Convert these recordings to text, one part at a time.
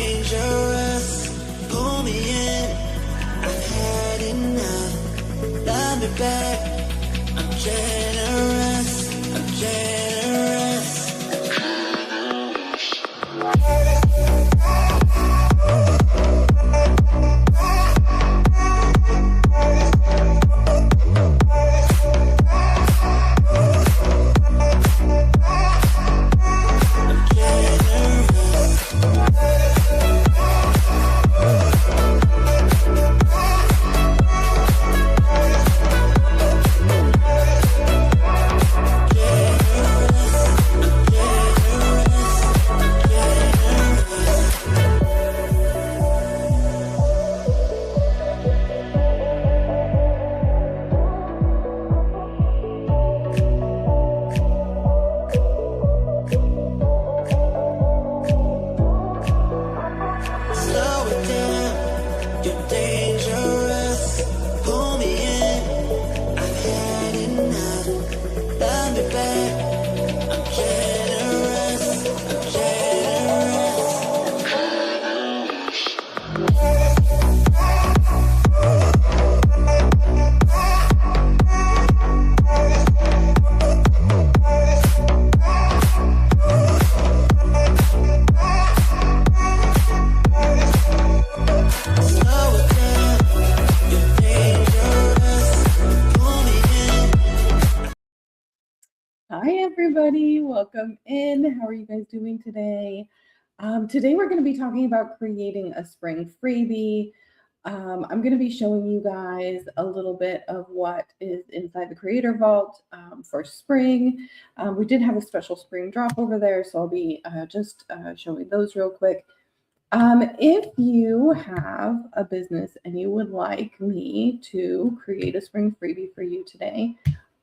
dangerous. Pull me in. I've had enough. Love me back. I'm generous. I'm generous. Hi, everybody. Welcome in. How are you guys doing today? Today, we're going to be talking about creating a spring freebie. I'm going to be showing you guys a little bit of what is inside the Creator Vault for spring. We did have a special spring drop over there, so I'll be just showing those real quick. If you have a business and you would like me to create a spring freebie for you today,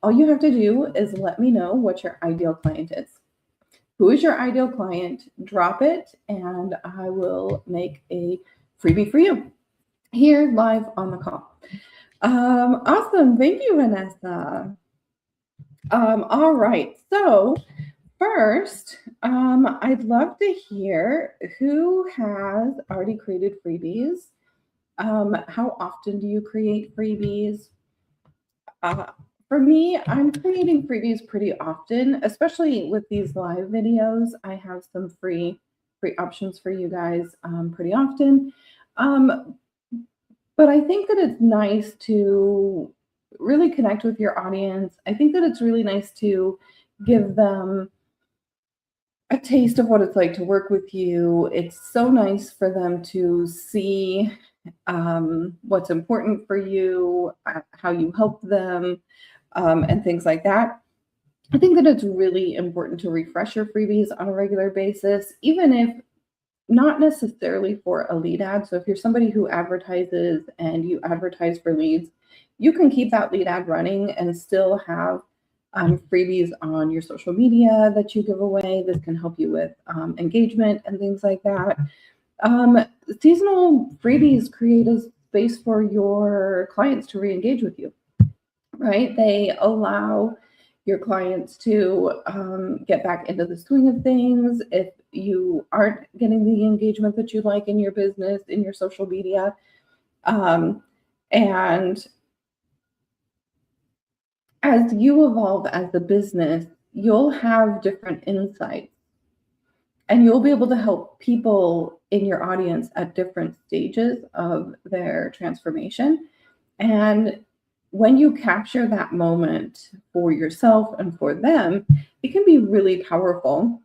all you have to do is let me know what your ideal client is. Who is your ideal client? Drop it, and I will make a freebie for you here live on the call. Awesome. Thank you, Vanessa. All right. So first, I'd love to hear who has already created freebies. How often do you create freebies? For me, I'm creating freebies pretty often, especially with these live videos. I have some free options for you guys pretty often. But I think that it's nice to really connect with your audience. I think that it's really nice to give them a taste of what it's like to work with you. It's so nice for them to see what's important for you, how you help them, and things like that. I think that it's really important to refresh your freebies on a regular basis, even if not necessarily for a lead ad. So if you're somebody who advertises and you advertise for leads, you can keep that lead ad running and still have freebies on your social media that you give away. This can help you with engagement and things like that. Seasonal freebies create a space for your clients to re-engage with you, right? They allow your clients to get back into the swing of things. If you aren't getting the engagement that you'd like in your business, in your social media, and as you evolve as a business, you'll have different insights and you'll be able to help people in your audience at different stages of their transformation. And when you capture that moment for yourself and for them, it can be really powerful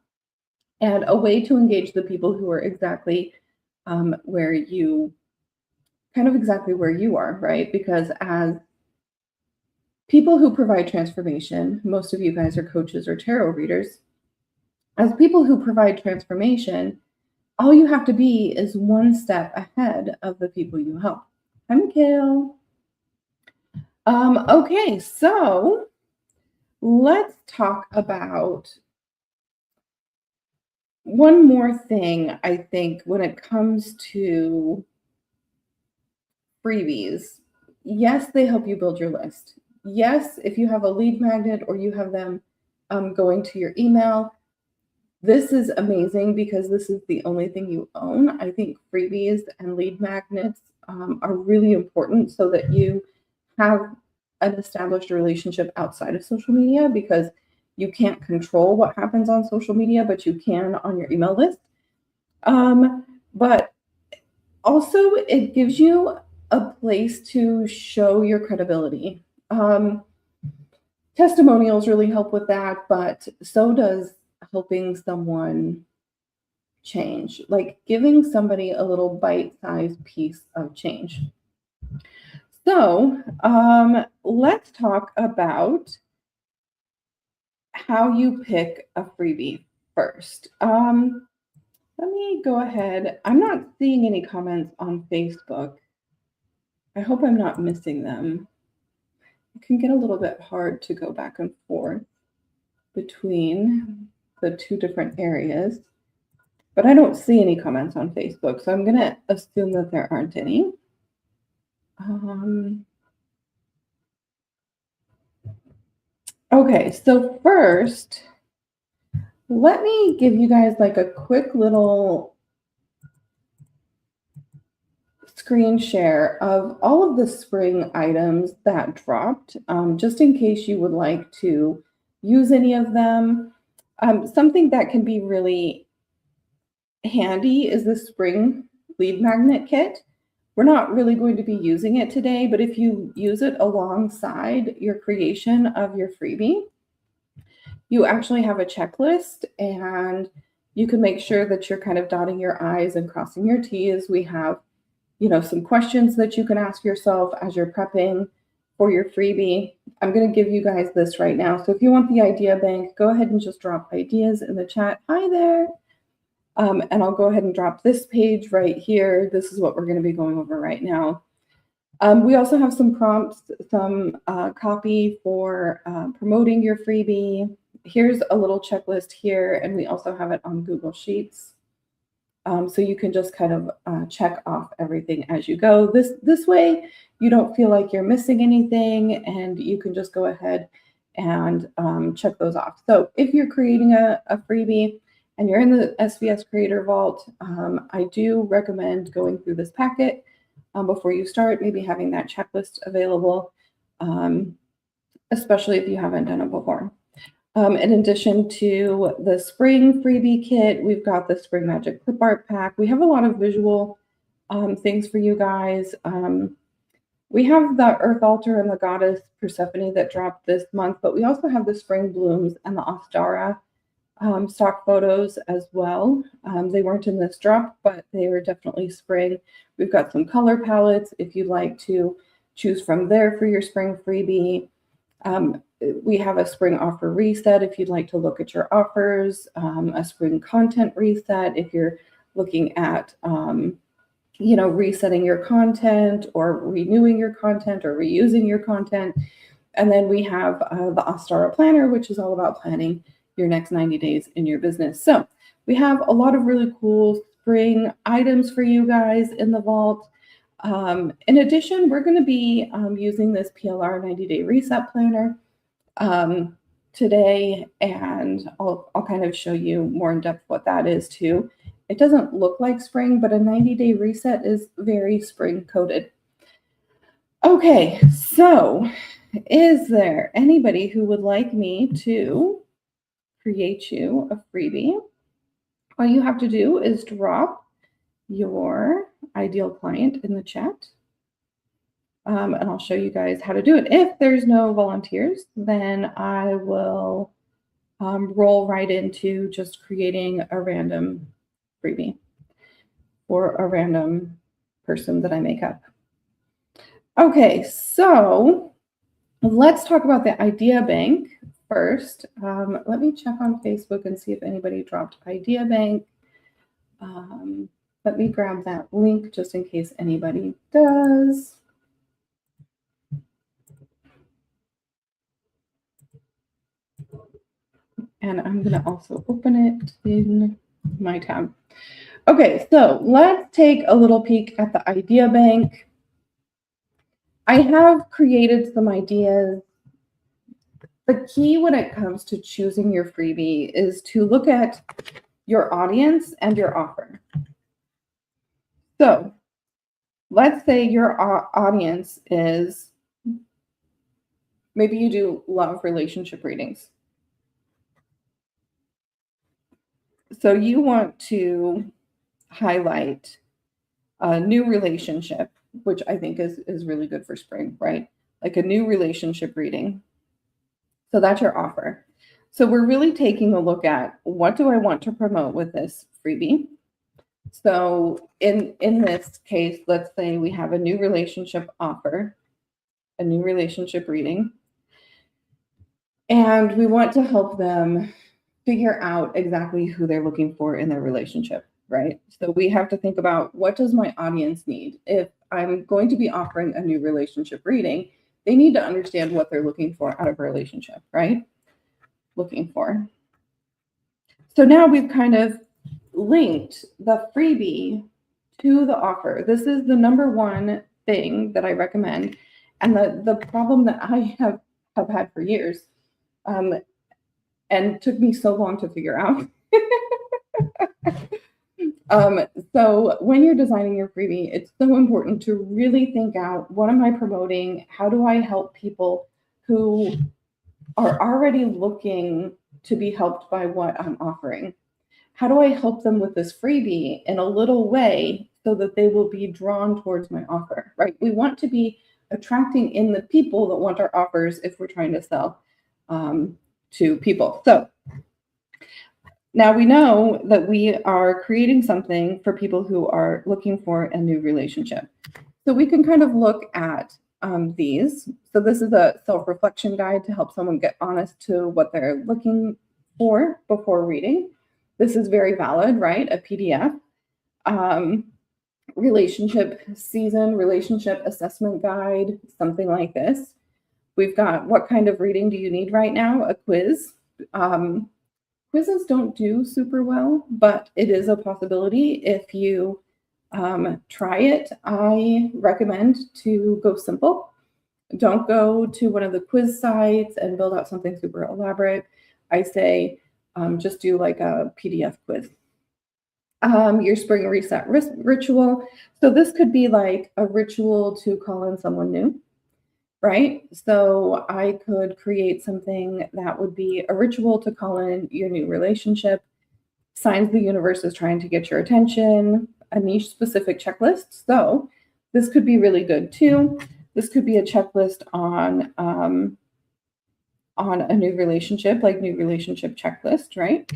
and a way to engage the people who are exactly where you are, right? Because as people who provide transformation, most of you guys are coaches or tarot readers. As people who provide transformation, all you have to be is one step ahead of the people you help. Hi, Mikhail. Okay, so let's talk about one more thing, I think, when it comes to freebies. Yes, they help you build your list. Yes, if you have a lead magnet or you have them going to your email, This is amazing because this is the only thing you own. I think freebies and lead magnets are really important so that you have an established relationship outside of social media, because you can't control what happens on social media, but you can on your email list. But also, it gives you a place to show your credibility. Testimonials really help with that, but so does helping someone change, like giving somebody a little bite-sized piece of change. So let's talk about how you pick a freebie first. Let me go ahead. I'm not seeing any comments on Facebook. I hope I'm not missing them. It can get a little bit hard to go back and forth between the two different areas, but I don't see any comments on Facebook, so I'm going to assume that there aren't any. Okay, so first, let me give you guys like a quick little screen share of all of the spring items that dropped, just in case you would like to use any of them. Something that can be really handy is the spring lead magnet kit. We're not really going to be using it today, but if you use it alongside your creation of your freebie, you actually have a checklist and you can make sure that you're kind of dotting your I's and crossing your T's. We have, some questions that you can ask yourself as you're prepping for your freebie. I'm going to give you guys this right now. So if you want the idea bank, go ahead and just drop ideas in the chat. Hi there. And I'll go ahead and drop this page right here. This is what we're going to be going over right now. We also have some prompts, some copy for promoting your freebie. Here's a little checklist here, and we also have it on Google Sheets. So you can just kind of check off everything as you go. This way, you don't feel like you're missing anything, and you can just go ahead and check those off. So if you're creating a freebie and you're in the SVS Creator Vault, I do recommend going through this packet before you start, maybe having that checklist available, especially if you haven't done it before. In addition to the spring freebie kit, we've got the spring magic clip art pack. We have a lot of visual things for you guys. We have the Earth Altar and the Goddess Persephone that dropped this month, but we also have the spring blooms and the Ostara stock photos as well. They weren't in this drop, but they were definitely spring. We've got some color palettes if you'd like to choose from there for your spring freebie. We have a spring offer reset if you'd like to look at your offers, a spring content reset if you're looking at, resetting your content or renewing your content or reusing your content. And then we have the Ostara Planner, which is all about planning your next 90 days in your business. So we have a lot of really cool spring items for you guys in the vault. In addition, we're going to be using this PLR 90-day reset planner today, and I'll kind of show you more in depth what that is too. It doesn't look like spring, but a 90-day reset is very spring coded. Okay, so is there anybody who would like me to create you a freebie? All you have to do is drop your ideal client in the chat. And I'll show you guys how to do it. If there's no volunteers, then I will roll right into just creating a random freebie for a random person that I make up. Okay, so let's talk about the idea bank first. Let me check on Facebook and see if anybody dropped idea bank. Let me grab that link just in case anybody does. And I'm going to also open it in my tab. Okay, so let's take a little peek at the idea bank. I have created some ideas The key when it comes to choosing your freebie is to look at your audience and your offer. So let's say your audience is, maybe you do love relationship readings. So you want to highlight a new relationship, which I think is really good for spring, right? Like a new relationship reading. So that's your offer. So we're really taking a look at, what do I want to promote with this freebie? So in this case, let's say we have a new relationship offer, a new relationship reading, and we want to help them figure out exactly who they're looking for in their relationship, right? So we have to think about, what does my audience need? If I'm going to be offering a new relationship reading, they need to understand what they're looking for out of a relationship, right? Looking for. So now we've kind of linked the freebie to the offer. This is the number one thing that I recommend. And the problem that I have had for years, and took me so long to figure out. So when you're designing your freebie, it's so important to really think out, what am I promoting? How do I help people who are already looking to be helped by what I'm offering? How do I help them with this freebie in a little way so that they will be drawn towards my offer, right? We want to be attracting in the people that want our offers if we're trying to sell to people. So now we know that we are creating something for people who are looking for a new relationship. So we can kind of look at these. So this is a self-reflection guide to help someone get honest to what they're looking for before reading. This is very valid, right? A PDF. Relationship season, relationship assessment guide, something like this. We've got, what kind of reading do you need right now? A quiz. Quizzes don't do super well, but it is a possibility if you try it. I recommend to go simple. Don't go to one of the quiz sites and build out something super elaborate. I say just do like a PDF quiz. Your spring reset ritual. So this could be like a ritual to call in someone new, right? So I could create something that would be a ritual to call in your new relationship, signs the universe is trying to get your attention, a niche specific checklist. So this could be really good too. This could be a checklist on a new relationship, like new relationship checklist, right?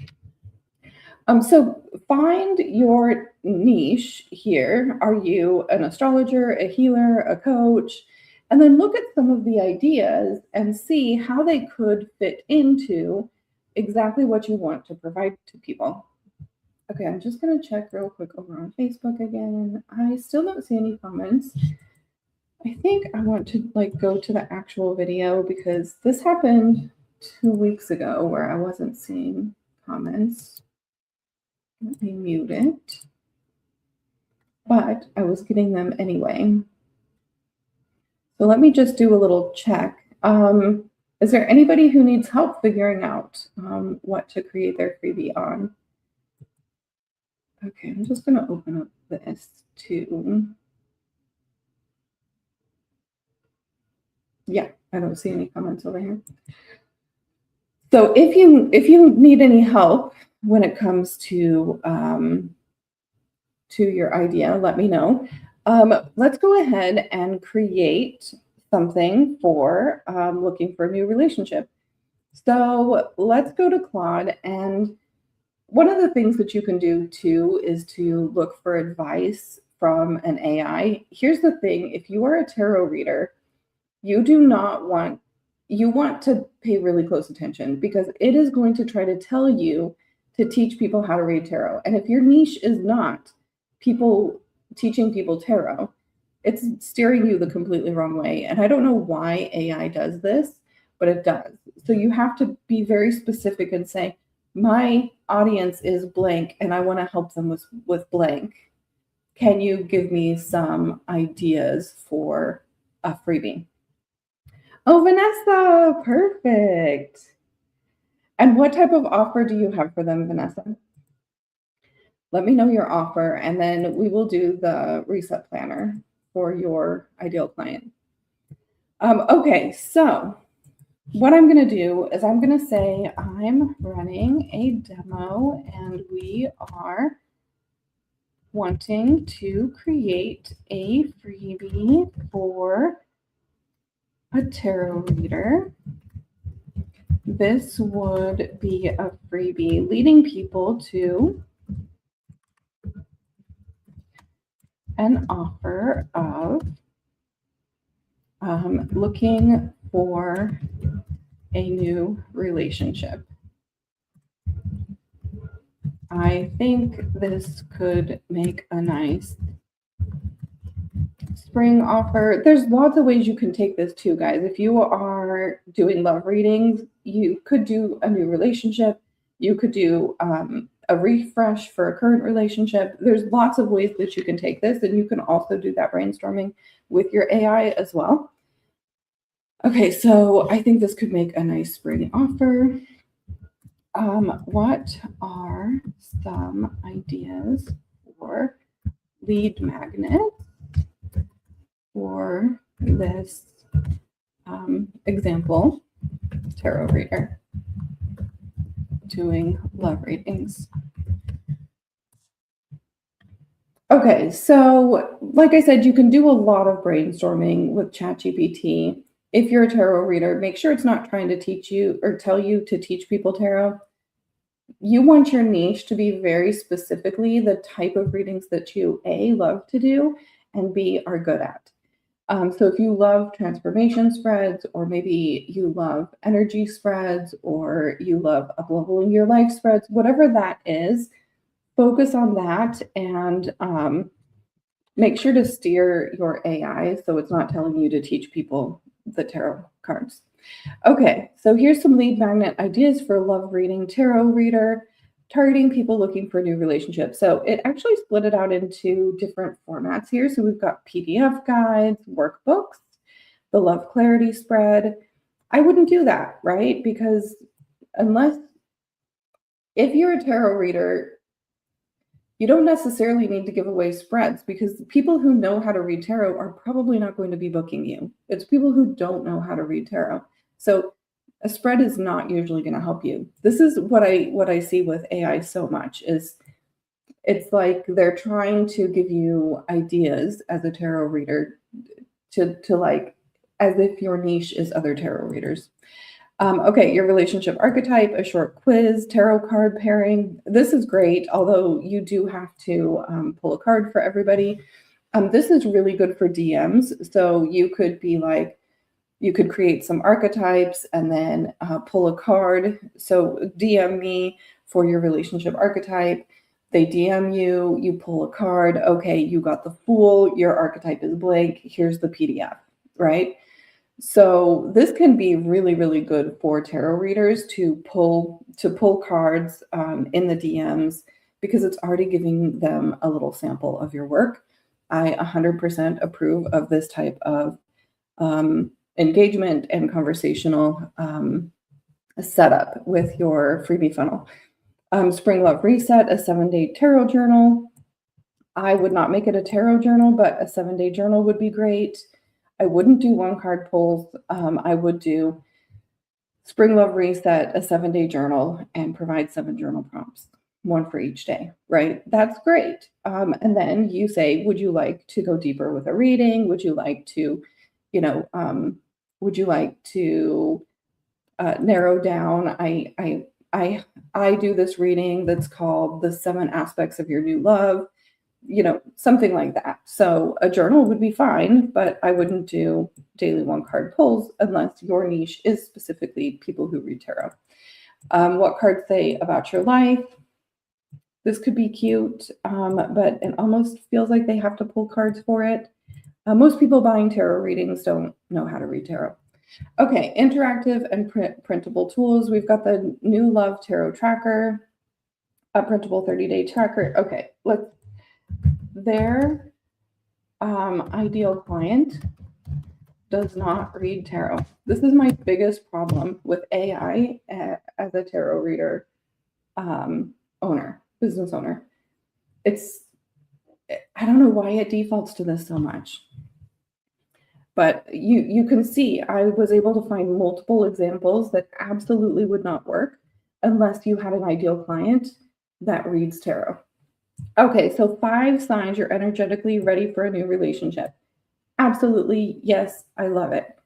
So find your niche here. Are you an astrologer, a healer, a coach? And then look at some of the ideas and see how they could fit into exactly what you want to provide to people. Okay, I'm just going to check real quick over on Facebook again. I still don't see any comments. I think I want to go to the actual video because this happened 2 weeks ago where I wasn't seeing comments. Let me mute it. But I was getting them anyway. So let me just do a little check. Is there anybody who needs help figuring out what to create their freebie on? Okay, I'm just going to open up this too. Yeah, I don't see any comments over here. So if you need any help when it comes to your idea, let me know. Let's go ahead and create something for looking for a new relationship. So let's go to Claude, and one of the things that you can do too is to look for advice from an AI. Here's the thing: if you are a tarot reader, you want to pay really close attention, because it is going to try to tell you to teach people how to read tarot. And if your niche is not teaching people tarot, it's steering you the completely wrong way. And I don't know why AI does this, but it does. So you have to be very specific and say, my audience is blank and I want to help them with blank. Can you give me some ideas for a freebie? Oh, Vanessa, perfect. And what type of offer do you have for them, Vanessa? Let me know your offer, and then we will do the reset planner for your ideal client. Okay, so what I'm going to do is I'm going to say I'm running a demo and we are wanting to create a freebie for a tarot reader. This would be a freebie leading people to an offer of looking for a new relationship. I think this could make a nice spring offer. There's lots of ways you can take this too, guys. If you are doing love readings, you could do a new relationship. You could do a refresh for a current relationship. There's lots of ways that you can take this, and you can also do that brainstorming with your AI as well. Okay, so I think this could make a nice spring offer. What are some ideas for lead magnets for this example tarot reader doing love readings? Okay, so like I said, you can do a lot of brainstorming with ChatGPT. If you're a tarot reader, make sure it's not trying to teach you or tell you to teach people tarot. You want your niche to be very specifically the type of readings that you A, love to do, and B, are good at. So if you love transformation spreads, or maybe you love energy spreads, or you love up-leveling your life spreads, whatever that is, focus on that and make sure to steer your AI so it's not telling you to teach people the tarot cards. Okay, so here's some lead magnet ideas for love reading tarot reader, targeting people looking for a new relationship. So it actually split it out into different formats here. So we've got PDF guides, workbooks, the love clarity spread. I wouldn't do that, right? Because if you're a tarot reader, you don't necessarily need to give away spreads, because people who know how to read tarot are probably not going to be booking you. It's people who don't know how to read tarot. So a spread is not usually going to help you. This is what I see with AI so much is it's like they're trying to give you ideas as a tarot reader to like as if your niche is other tarot readers. Okay, your relationship archetype, a short quiz, tarot card pairing. This is great, although you do have to pull a card for everybody. This is really good for DMs. So you could be like, you could create some archetypes and then pull a card. So DM me for your relationship archetype. They DM you, you pull a card. Okay, you got the Fool, your archetype is blank. Here's the PDF, right? So this can be really, really good for tarot readers to pull cards in the DMs, because it's already giving them a little sample of your work. I 100% approve of this type of engagement and conversational setup with your freebie funnel. Spring Love Reset, a 7-day tarot journal. I would not make it a tarot journal, but a 7-day journal would be great. I wouldn't do one card pulls. I would do Spring Love Reset, a 7-day journal, and provide 7 journal prompts, 1 for each day, right? That's great. And then you say, would you like to go deeper with a reading? Would you like to, narrow down? I do this reading that's called the 7 aspects of your new love. Something like that. So a journal would be fine, but I wouldn't do daily 1 card pulls unless your niche is specifically people who read tarot. What cards say about your life? This could be cute, but it almost feels like they have to pull cards for it. Most people buying tarot readings don't know how to read tarot. Okay, interactive and printable tools. We've got the New Love Tarot Tracker, a printable 30-day tracker. Okay, their ideal client does not read tarot. This is my biggest problem with AI as a tarot reader business owner. I don't know why it defaults to this so much. But you can see I was able to find multiple examples that absolutely would not work unless you had an ideal client that reads tarot. Okay, so 5 signs you're energetically ready for a new relationship. Absolutely, yes, I love it.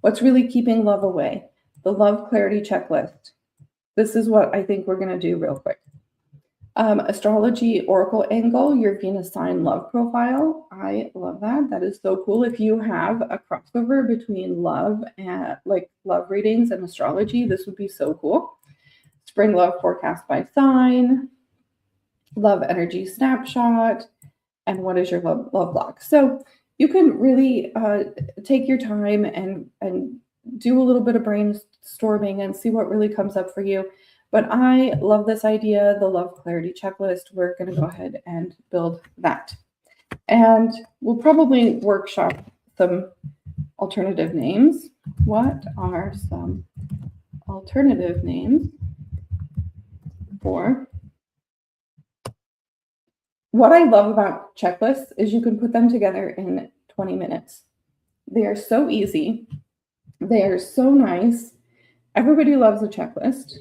What's really keeping love away? The love clarity checklist. This is what I think we're going to do real quick. Astrology oracle angle, your Venus sign love profile. I love that. That is so cool. If you have a crossover between love and like love readings and astrology, this would be so cool. Spring love forecast by sign, love energy snapshot, and what is your love block. So you can really take your time and do a little bit of brainstorming and see what really comes up for you. But I love this idea, the love clarity checklist. We're going to go ahead and build that. And we'll probably workshop some alternative names. What are some alternative names for? What I love about checklists is you can put them together in 20 minutes. They are so easy. They are so nice. Everybody loves a checklist.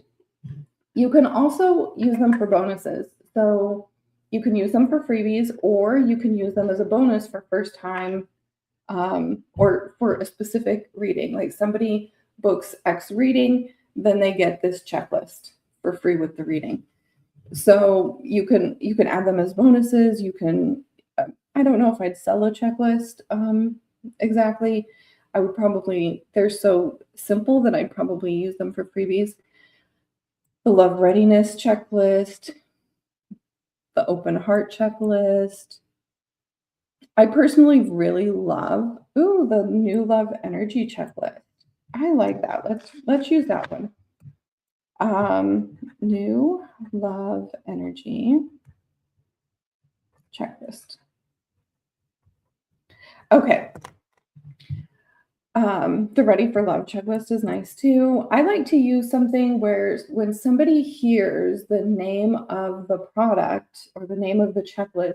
You can also use them for bonuses. So you can use them for freebies, or you can use them as a bonus for first time or for a specific reading. Like somebody books X reading, then they get this checklist for free with the reading. So you can add them as bonuses. You can, I don't know if I'd sell a checklist exactly. I would probably, they're so simple that I'd probably use them for freebies. The love readiness checklist, the open heart checklist. I personally really love, the new love energy checklist. I like that. Let's use that one. New love energy checklist. Okay. The ready for love checklist is nice too. I like to use something where when somebody hears the name of the product or the name of the checklist,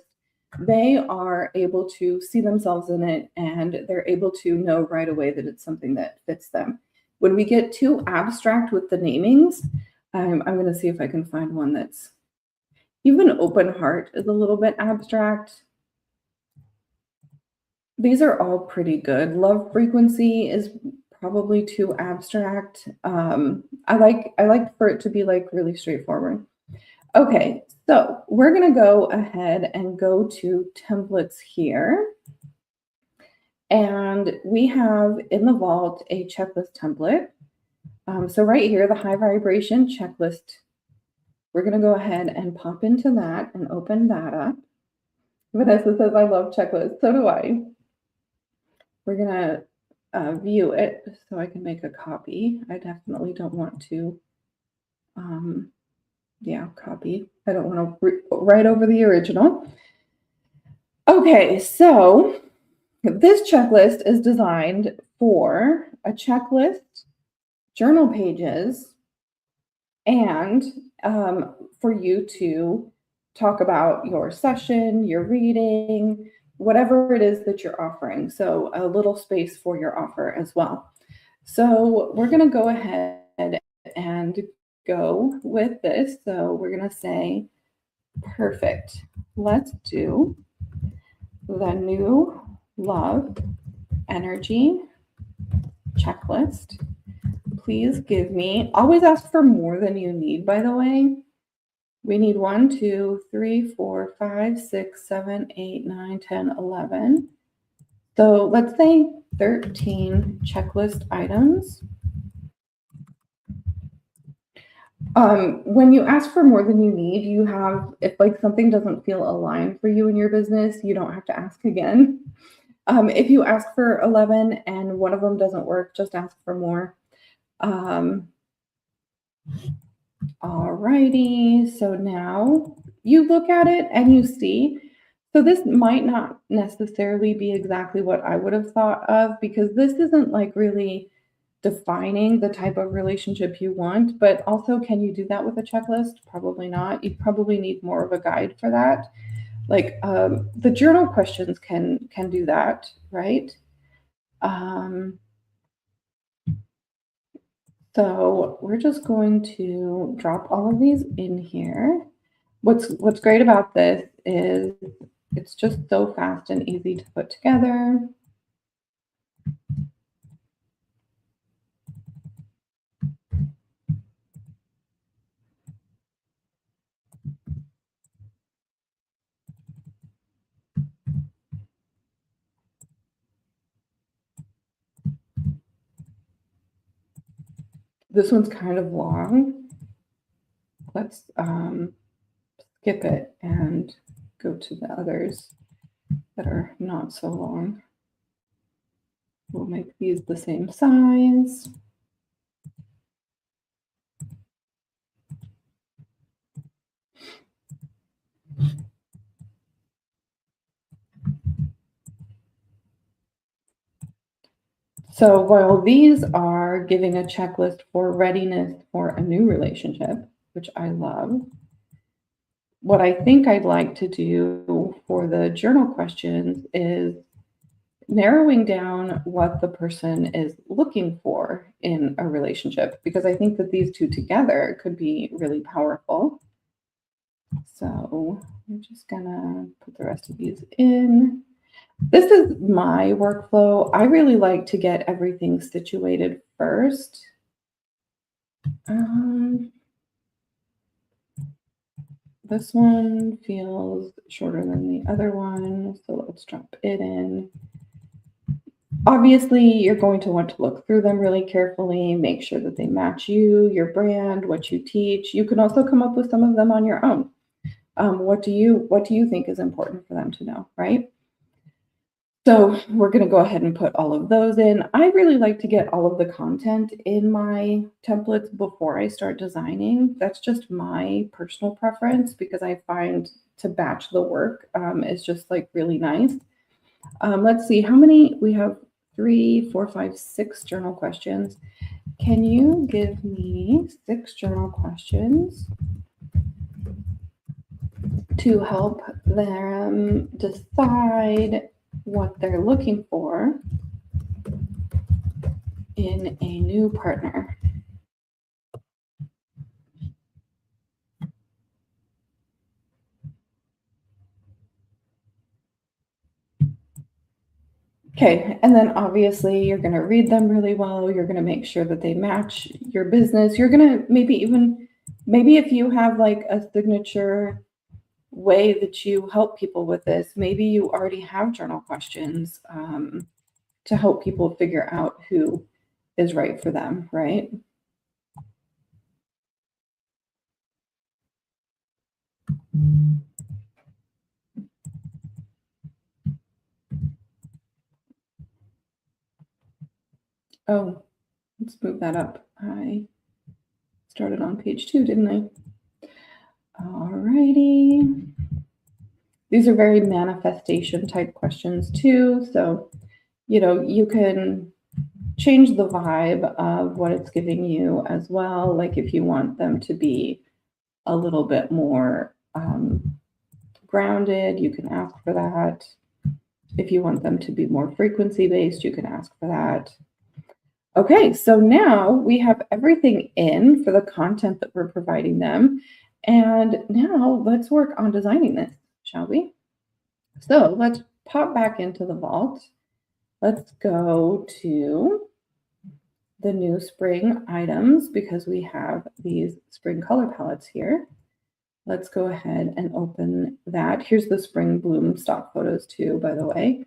they are able to see themselves in it and they're able to know right away that it's something that fits them. When we get too abstract with the namings, I'm going to see if I can find one that's even open heart is a little bit abstract. These are all pretty good. Love frequency is probably too abstract. I like for it to be like really straightforward. Okay, so we're going to go ahead and go to templates here. And we have in the vault a checklist template. So right here, the high vibration checklist, we're going to go ahead and pop into that and open that up. Vanessa says, I love checklists. So do I. We're going to view it so I can make a copy. I definitely don't want to, copy. I don't want to write over the original. Okay, so this checklist is designed for a checklist, journal pages, and for you to talk about your session, your reading, whatever it is that you're offering. So a little space for your offer as well. So we're going to go ahead and go with this. So we're going to say, perfect. Let's do the new love energy checklist. Please give me, always ask for more than you need, by the way. We need 1, 2, 3, 4, 5, 6, 7, 8, 9, 10, 11. So let's say 13 checklist items. When you ask for more than you need, you have, if like something doesn't feel aligned for you in your business, you don't have to ask again. If you ask for 11 and one of them doesn't work, just ask for more. Alrighty, so now you look at it and you see, So this might not necessarily be exactly what I would have thought of, because this isn't like really defining the type of relationship you want, but also, can you do that with a checklist? Probably not. You probably need more of a guide for that. Like the journal questions can do that, right? So we're just going to drop all of these in here. What's great about this is it's just so fast and easy to put together. This one's kind of long. Let's skip it and go to the others that are not so long. We'll make these the same size. So while these are giving a checklist for readiness for a new relationship, which I love, what I think I'd like to do for the journal questions is narrowing down what the person is looking for in a relationship, because I think that these two together could be really powerful. So I'm just gonna put the rest of these in. This is my workflow. I really like to get everything situated first. This one feels shorter than the other one, so let's drop it in. Obviously, you're going to want to look through them really carefully, make sure that they match you, your brand, what you teach. You can also come up with some of them on your own. What do you think is important for them to know, right? So we're going to go ahead and put all of those in. I really like to get all of the content in my templates before I start designing. That's just my personal preference, because I find to batch the work is just like really nice. Let's see how many we have. 3, 4, 5, 6 journal questions. Can you give me 6 journal questions to help them decide what they're looking for in a new partner? Okay, and then obviously you're going to read them really well. You're going to make sure that they match your business. You're going to maybe if you have like a signature way that you help people with this, maybe you already have journal questions to help people figure out who is right for them, right? Oh, let's move that up. I started on page 2, didn't I? All righty. These are very manifestation type questions too. So, you can change the vibe of what it's giving you as well. Like if you want them to be a little bit more grounded, you can ask for that. If you want them to be more frequency based, you can ask for that. Okay, so now we have everything in for the content that we're providing them. And now let's work on designing this, shall we? So let's pop back into the vault. Let's go to the new spring items, because we have these spring color palettes here. Let's go ahead and open that. Here's the spring bloom stock photos too, by the way.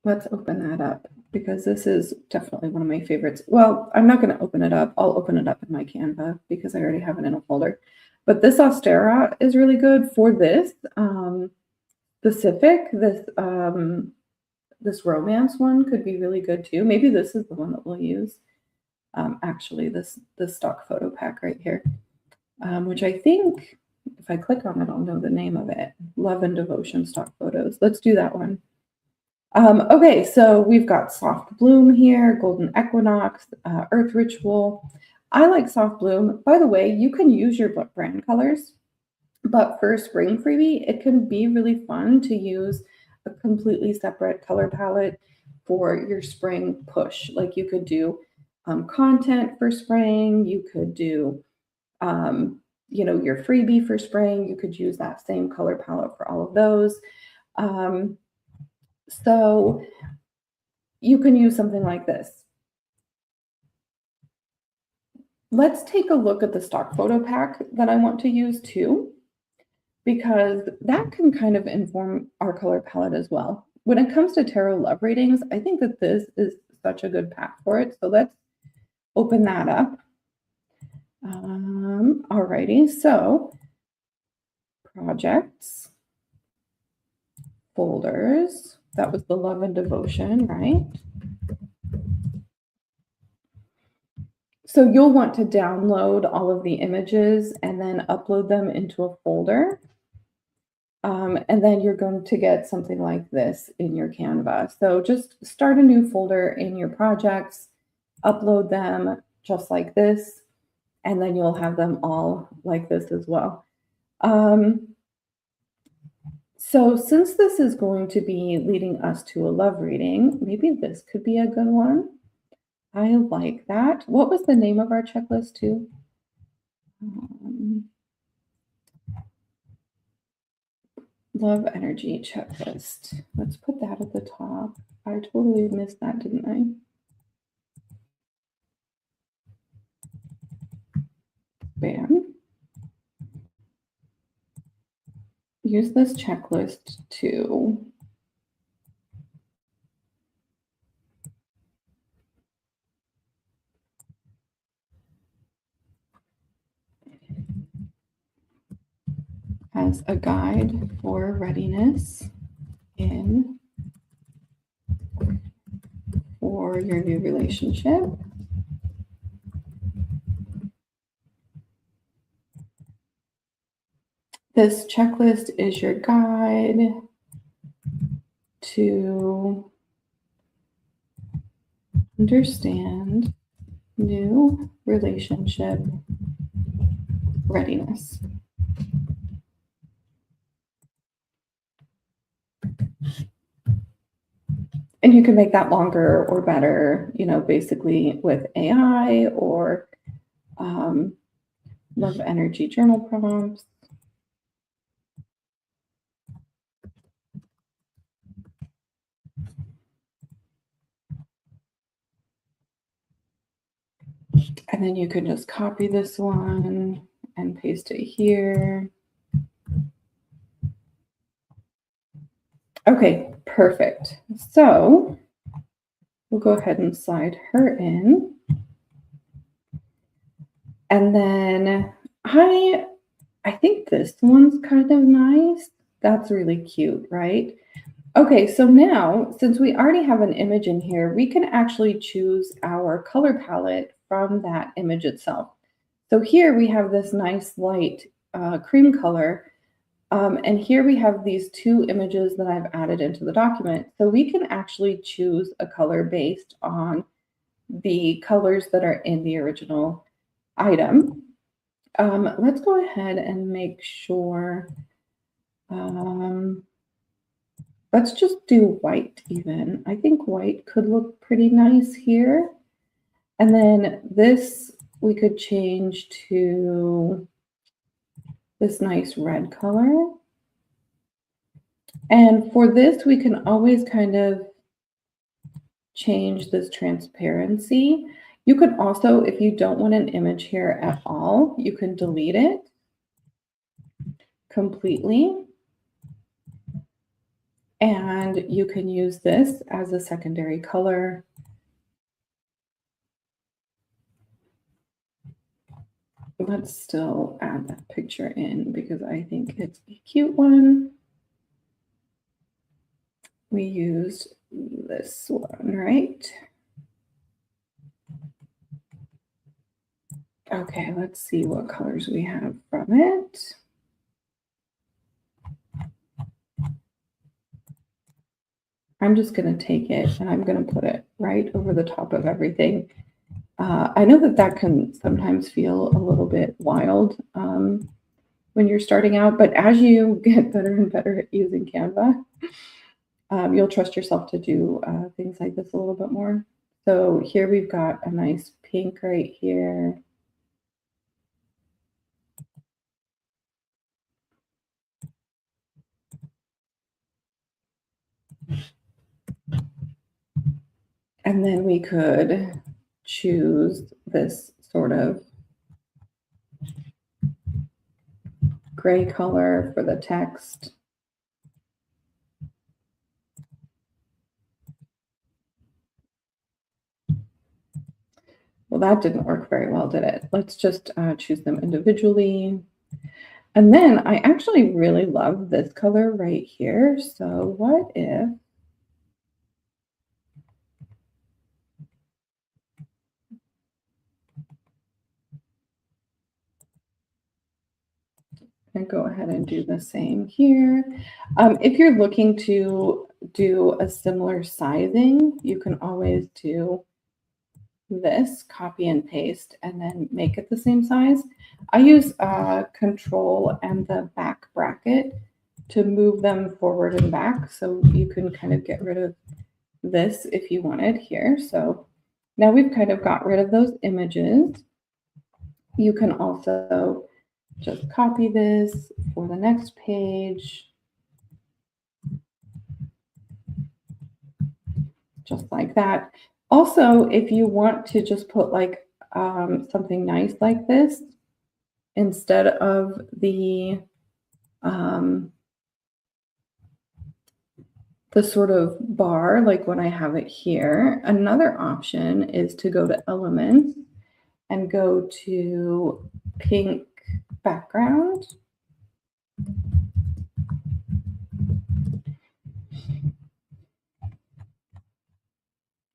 Let's open that up, because this is definitely one of my favorites. Well, I'm not going to open it up. I'll open it up in my Canva because I already have it in a folder. But this Austera is really good for this specific, this this romance one could be really good too. Maybe this is the one that we'll use. Actually, this stock photo pack right here, which I think if I click on it, I'll know the name of it. Love and Devotion stock photos. Let's do that one. Okay, so we've got Soft Bloom here, Golden Equinox, Earth Ritual. I like Soft Bloom. By the way, you can use your brand colors, but for Spring Freebie, it can be really fun to use a completely separate color palette for your spring push. Like you could do content for spring, you could do your freebie for spring. You could use that same color palette for all of those. So you can use something like this. Let's take a look at the stock photo pack that I want to use too, because that can kind of inform our color palette as well. When it comes to tarot love readings, I think that this is such a good pack for it. So let's open that up. Alrighty, so projects, folders, that was the love and devotion, right? So you'll want to download all of the images and then upload them into a folder. And then you're going to get something like this in your Canva. So just start a new folder in your projects, upload them just like this, and then you'll have them all like this as well. So since this is going to be leading us to a love reading, maybe this could be a good one. I like that. What was the name of our checklist too? Love energy checklist. Let's put that at the top. I totally missed that, didn't I? Bam. Use this checklist to as a guide for readiness for your new relationship. This checklist is your guide to understand new relationship readiness. And you can make that longer or better, basically with AI or love energy journal prompts. And then you can just copy this one and paste it here. Okay, perfect. So we'll go ahead and slide her in. And then I think this one's kind of nice. That's really cute, right? Okay, so now, since we already have an image in here, we can actually choose our color palette from that image itself. So here we have this nice light cream color. And here we have these two images that I've added into the document. So we can actually choose a color based on the colors that are in the original item. Let's go ahead and make sure. Let's just do white even. I think white could look pretty nice here. And then this we could change to this nice red color. And for this, we can always kind of change this transparency. You could also, if you don't want an image here at all, you can delete it completely. And you can use this as a secondary color. Let's still add that picture in because I think it's a cute one. We used this one, right? Okay, let's see what colors we have from it. I'm just going to take it and I'm going to put it right over the top of everything. I know that can sometimes feel a little bit wild when you're starting out, but as you get better and better at using Canva, you'll trust yourself to do things like this a little bit more. So here we've got a nice pink right here. And then we could choose this sort of gray color for the text. Well, that didn't work very well, did it? Let's just choose them individually. And then I actually really love this color right here. So what if and go ahead and do the same here. If you're looking to do a similar sizing, you can always do this, copy and paste, and then make it the same size. I use Control and the back bracket to move them forward and back. So you can kind of get rid of this if you wanted here. So now we've kind of got rid of those images. You can also just copy this for the next page, just like that. Also, if you want to just put like something nice like this, instead of the sort of bar, like when I have it here, another option is to go to Elements and go to Pink Background.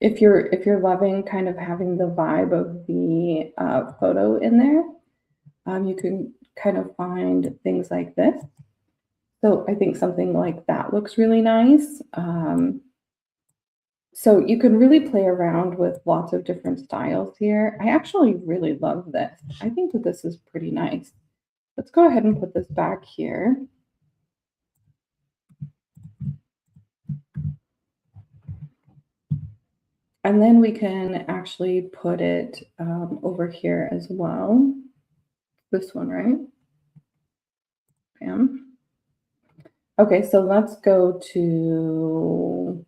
If you're loving kind of having the vibe of the photo in there, you can kind of find things like this. So I think something like that looks really nice. So you can really play around with lots of different styles here. I actually really love this. I think that this is pretty nice. Let's go ahead and put this back here. And then we can actually put it over here as well. This one, right? Bam. Okay, so let's go to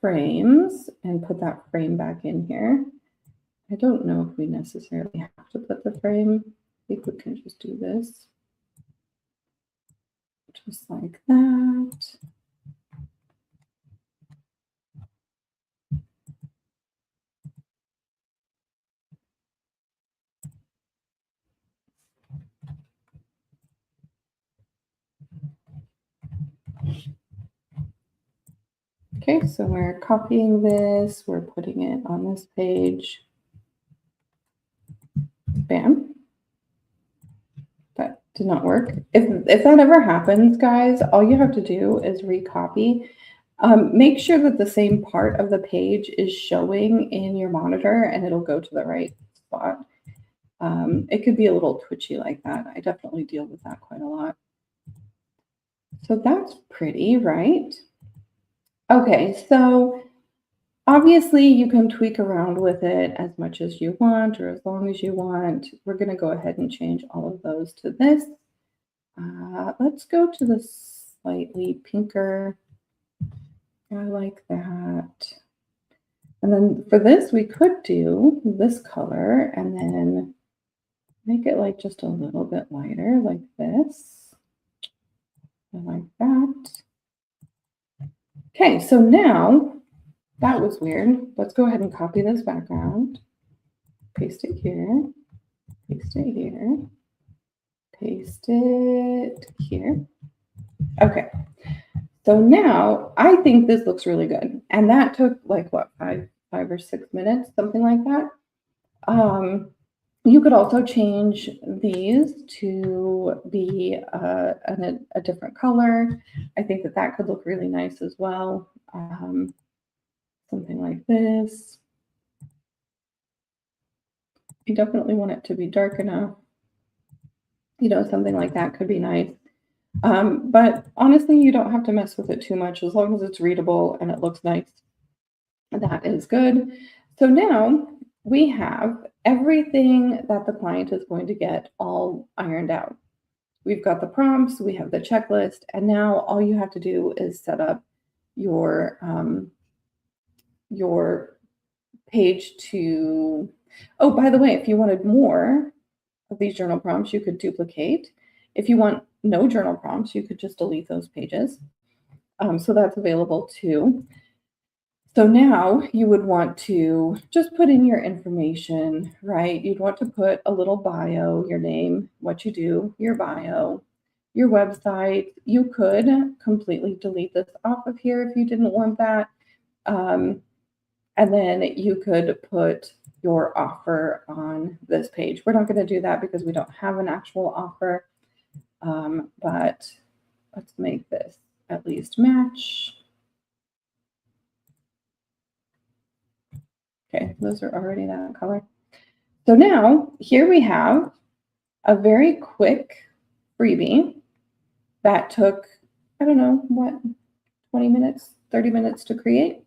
frames and put that frame back in here. I don't know if we necessarily have to put the frame. I think we can just do this. Just like that. Okay, so we're copying this, we're putting it on this page. Bam. That did not work. If that ever happens, guys, all you have to do is recopy. Make sure that the same part of the page is showing in your monitor and it'll go to the right spot. It could be a little twitchy like that. I definitely deal with that quite a lot. So that's pretty, right? Okay, so obviously you can tweak around with it as much as you want or as long as you want. We're going to go ahead and change all of those to this. Let's go to the slightly pinker. I like that. And then for this, we could do this color and then make it like just a little bit lighter like this. I like that. Okay, so now that was weird. Let's go ahead and copy this background. Paste it here. Paste it here. Paste it here. Okay. So now I think this looks really good. And that took like what, five or 6 minutes, something like that. You could also change these to be a different color. I think that that could look really nice as well. Something like this. You definitely want it to be dark enough. You know, something like that could be nice. But honestly, you don't have to mess with it too much. As long as it's readable and it looks nice, that is good. So now we have everything that the client is going to get all ironed out. We've got the prompts, we have the checklist, and now all you have to do is set up your page to, oh, by the way, if you wanted more of these journal prompts, you could duplicate. If you want no journal prompts, you could just delete those pages. So that's available too. So now you would want to just put in your information, right? You'd want to put a little bio, your name, what you do, your bio, your website. You could completely delete this off of here if you didn't want that. And then you could put your offer on this page. We're not going to do that because we don't have an actual offer. But let's make this at least match. Okay, those are already that color. So now here we have a very quick freebie that took, I don't know, what, 20 minutes, 30 minutes to create.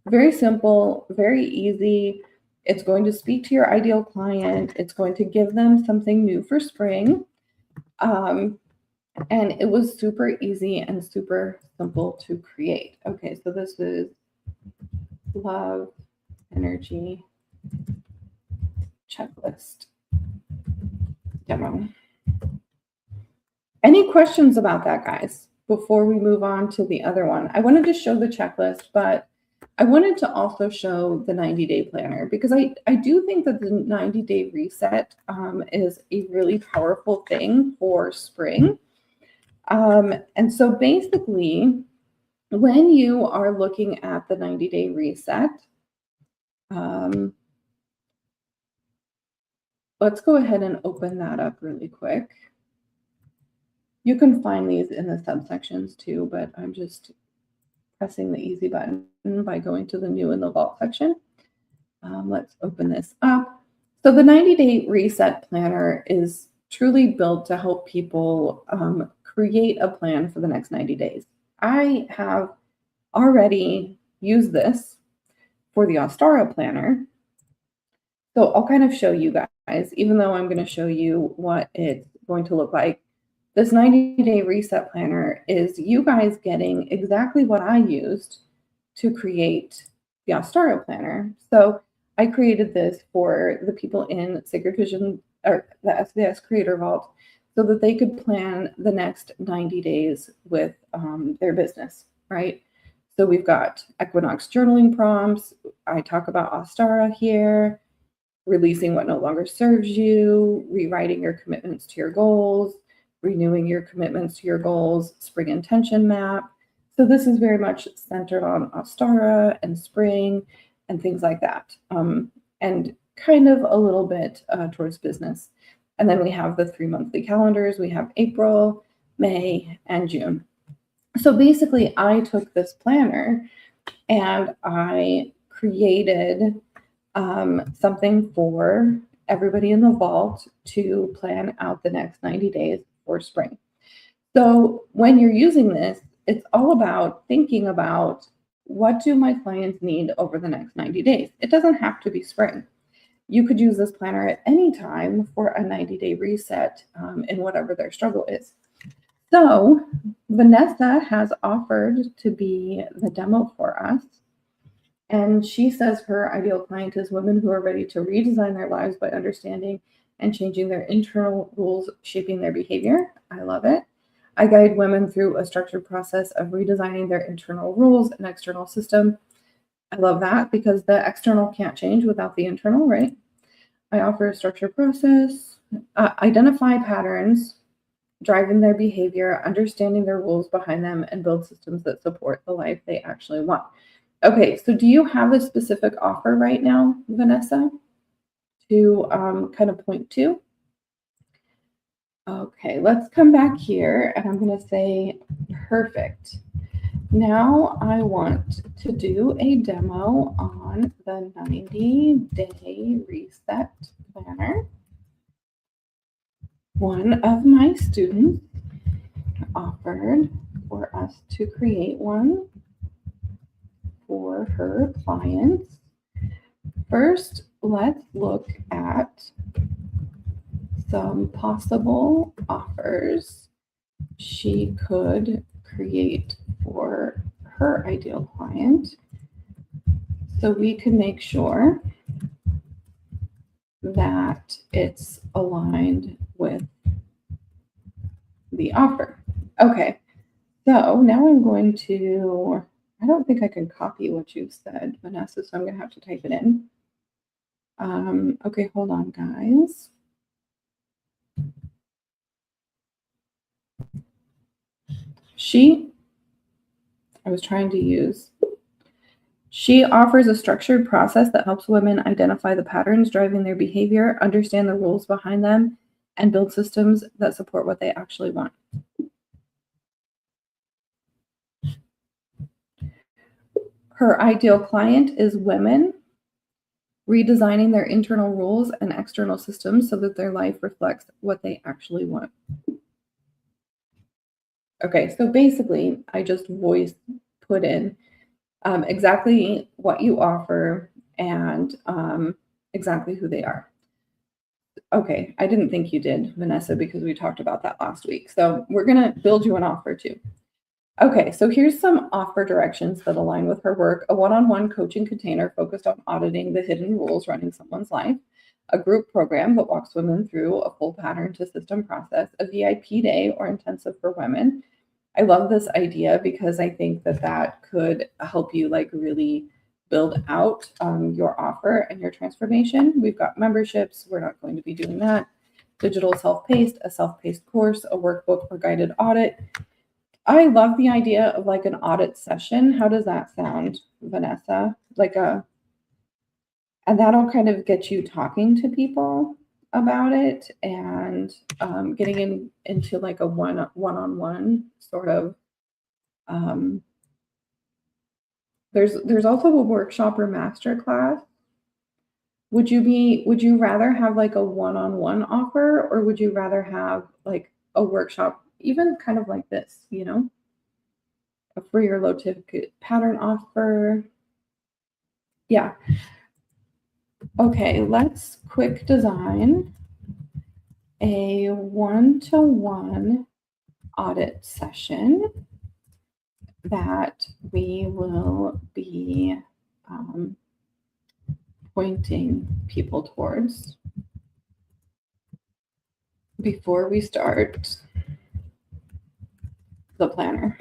Very simple, very easy. It's going to speak to your ideal client. It's going to give them something new for spring. And it was super easy and super simple to create. Okay, so this is Love Energy Checklist demo. Any questions about that, guys, before we move on to the other one? I wanted to show the checklist, but I wanted to also show the 90-day planner because I do think that the 90-day reset is a really powerful thing for spring. And so basically, when you are looking at the 90-day reset, let's go ahead and open that up really quick. You can find these in the subsections too, but I'm just pressing the easy button by going to the new in the vault section. Let's open this up. So the 90-day reset planner is truly built to help people create a plan for the next 90 days. I have already used this for the Ostara planner. So I'll kind of show you guys, even though I'm going to show you what it's going to look like. This 90-day reset planner is you guys getting exactly what I used to create the Ostara planner. So I created this for the people in Sacred Vision or the SVS Creator Vault so that they could plan the next 90 days with their business, right? So we've got equinox journaling prompts. I talk about Ostara here, releasing what no longer serves you, rewriting your commitments to your goals, renewing your commitments to your goals, spring intention map. So this is very much centered on Ostara and spring and things like that. And kind of a little bit towards business. And then we have the 3 monthly calendars. We have April, May, and June. So basically I took this planner and I created something for everybody in the vault to plan out the next 90 days for spring. So when you're using this, it's all about thinking about what do my clients need over the next 90 days. It doesn't have to be spring. You could use this planner at any time for a 90-day reset in whatever their struggle is. So Vanessa has offered to be the demo for us. And she says her ideal client is women who are ready to redesign their lives by understanding and changing their internal rules, shaping their behavior. I love it. I guide women through a structured process of redesigning their internal rules and external system. I love that because the external can't change without the internal, right? I offer a structured process, identify patterns, driving their behavior, understanding their rules behind them, and build systems that support the life they actually want. Okay, so do you have a specific offer right now, Vanessa, to kind of point to? Okay, let's come back here and I'm going to say, perfect. Now I want to do a demo on the 90-day reset planner. One of my students offered for us to create one for her clients. First, let's look at some possible offers she could create for her ideal client so we can make sure that it's aligned with the offer. Okay, so now I'm going to, I don't think I can copy what you said, Vanessa, so I'm going to have to type it in. Okay, hold on, guys. She offers a structured process that helps women identify the patterns driving their behavior, understand the rules behind them, and build systems that support what they actually want. Her ideal client is women redesigning their internal rules and external systems so that their life reflects what they actually want. Okay, so basically, I just put in exactly what you offer and exactly who they are. Okay, I didn't think you did, Vanessa, because we talked about that last week. So we're going to build you an offer too. Okay, so here's some offer directions that align with her work. A one-on-one coaching container focused on auditing the hidden rules running someone's life. A group program that walks women through a full pattern to system process. A VIP day or intensive for women. I love this idea because I think that that could help you like really build out your offer and your transformation. We've got memberships. We're not going to be doing that. Digital self-paced, a self-paced course, a workbook or guided audit. I love the idea of like an audit session. How does that sound, Vanessa? And that'll kind of get you talking to people about it and getting into like a one-on-one sort of. There's also a workshop or master class. Would you rather have like a one-on-one offer, or would you rather have like a workshop, even kind of like this, you know, a free or low ticket pattern offer? Yeah. Okay, let's quick design a one-to-one audit session that we will be pointing people towards before we start the planner.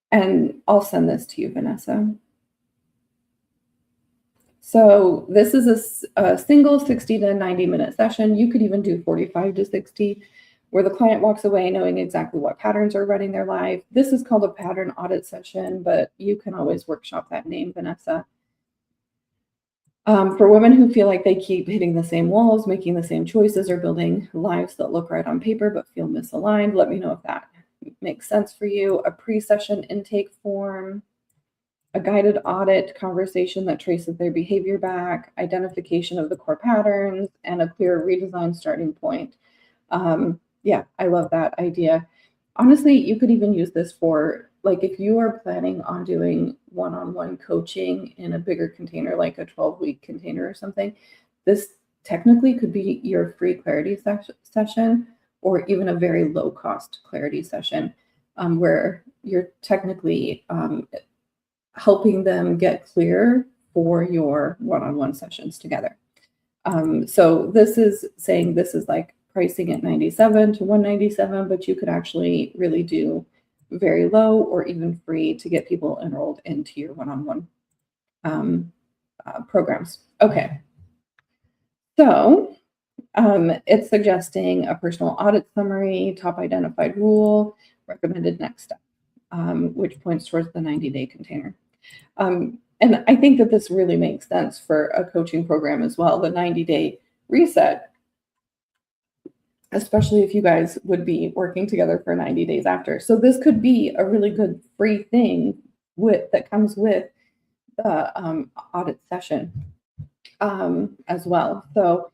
And I'll send this to you, Vanessa. So this is a single 60 to 90-minute session. You could even do 45 to 60, where the client walks away knowing exactly what patterns are running their life. This is called a pattern audit session, but you can always workshop that name, Vanessa. For women who feel like they keep hitting the same walls, making the same choices, or building lives that look right on paper but feel misaligned, let me know if that makes sense for you. A pre-session intake form, a guided audit conversation that traces their behavior back, identification of the core patterns, and a clear redesign starting point. Yeah, I love that idea. Honestly, you could even use this for, like, if you are planning on doing one-on-one coaching in a bigger container, like a 12-week container or something, this technically could be your free clarity session, or even a very low-cost clarity session, where you're technically helping them get clear for your one-on-one sessions together. So this is saying this is like pricing at $97 to $197, but you could actually really do very low or even free to get people enrolled into your one-on-one programs. Okay. So it's suggesting a personal audit summary, top identified rule, recommended next step, which points towards the 90-day container. And I think that this really makes sense for a coaching program as well, the 90-day reset, especially if you guys would be working together for 90 days after. So this could be a really good free thing that comes with the audit session as well. So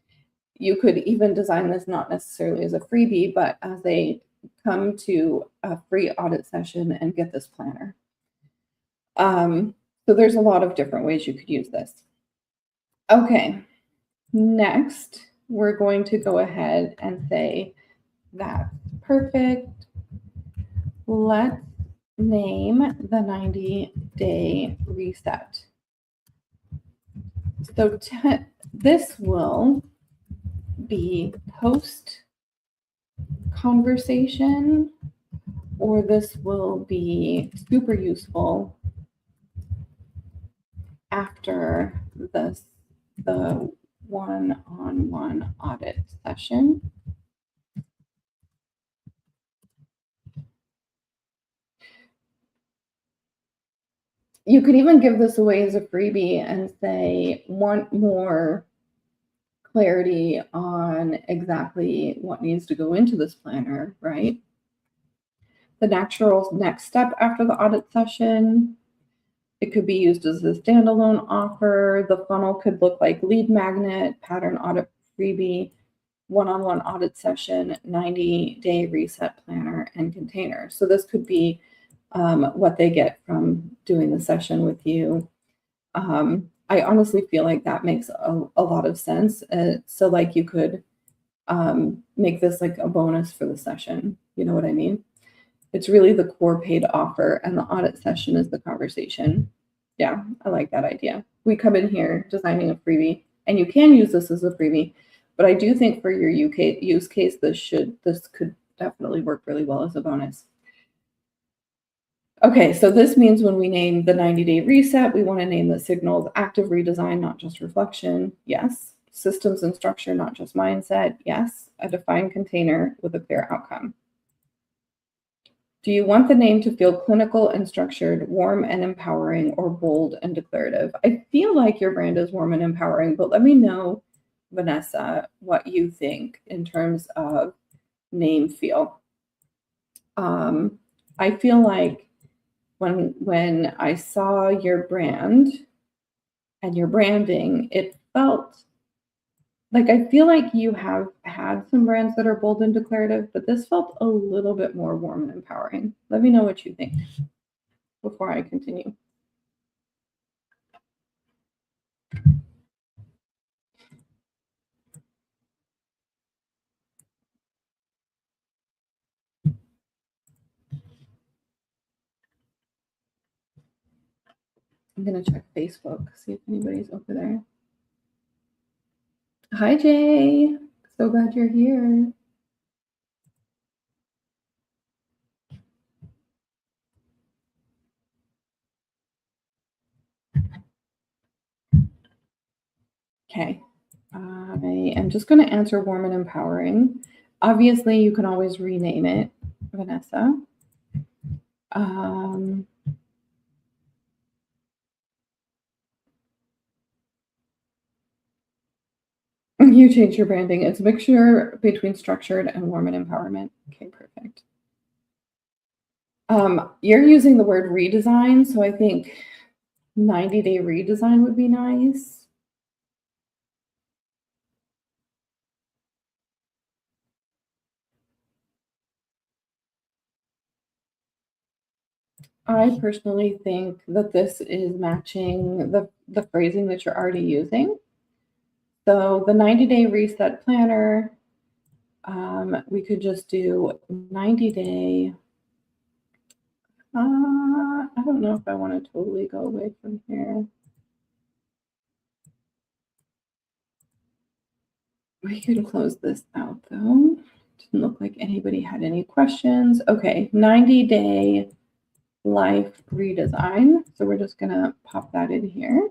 you could even design this not necessarily as a freebie, but as a come to a free audit session and get this planner. So there's a lot of different ways you could use this. Okay, next, we're going to go ahead and say that's perfect. Let's name the 90-day reset. So this will be post conversation, or this will be super useful after the one-on-one audit session. You could even give this away as a freebie and say, want more clarity on exactly what needs to go into this planner, right? The natural next step after the audit session. It could be used as a standalone offer. The funnel could look like lead magnet, pattern audit freebie, one-on-one audit session, 90-day reset planner, and container. So this could be what they get from doing the session with you. I honestly feel like that makes a lot of sense. So like you could make this like a bonus for the session. You know what I mean? It's really the core paid offer, and the audit session is the conversation. Yeah, I like that idea. We come in here designing a freebie, and you can use this as a freebie, but I do think for your use case, this could definitely work really well as a bonus. Okay, so this means when we name the 90-day reset, we want to name the signals active redesign, not just reflection. Yes. Systems and structure, not just mindset. Yes. A defined container with a clear outcome. Do you want the name to feel clinical and structured, warm and empowering, or bold and declarative? I feel like your brand is warm and empowering, but let me know, Vanessa, what you think in terms of name feel. I feel like when I saw your brand and your branding, it felt like, I feel like you have had some brands that are bold and declarative, but this felt a little bit more warm and empowering. Let me know what you think before I continue. I'm going to check Facebook, see if anybody's over there. Hi, Jay. So glad you're here. Okay. I am just going to answer warm and empowering. Obviously, you can always rename it, Vanessa. You changed your branding. It's a mixture between structured and warm and empowerment. Okay, perfect. You're using the word redesign, so I think 90-day redesign would be nice. I personally think that this is matching the phrasing that you're already using. So the 90-day reset planner, we could just do 90-day. I don't know if I want to totally go away from here. We can close this out though. Didn't look like anybody had any questions. Okay, 90-day life redesign. So we're just gonna pop that in here.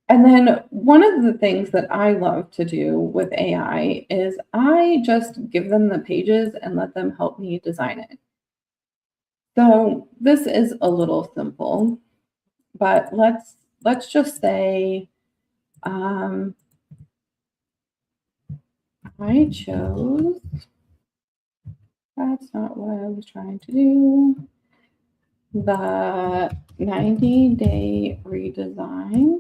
And then one of the things that I love to do with AI is I just give them the pages and let them help me design it. So this is a little simple, but let's just say I chose, that's not what I was trying to do, the 90-day redesign.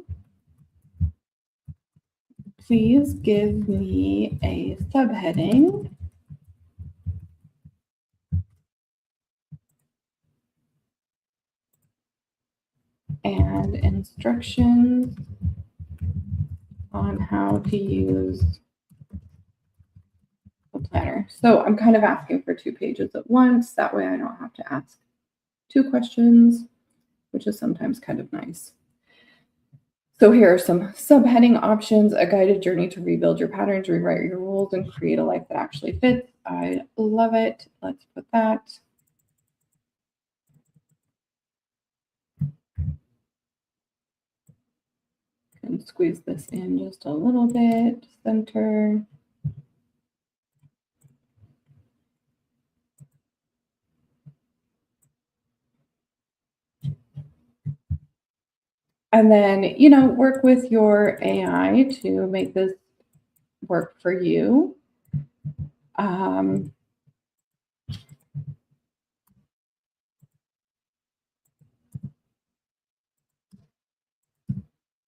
Please give me a subheading and instructions on how to use the planner. So I'm kind of asking for 2 pages at once. That way I don't have to ask 2 questions, which is sometimes kind of nice. So here are some subheading options: a guided journey to rebuild your patterns, rewrite your rules, and create a life that actually fits. I love it. Let's put that. And squeeze this in just a little bit, center. And then, you know, work with your AI to make this work for you.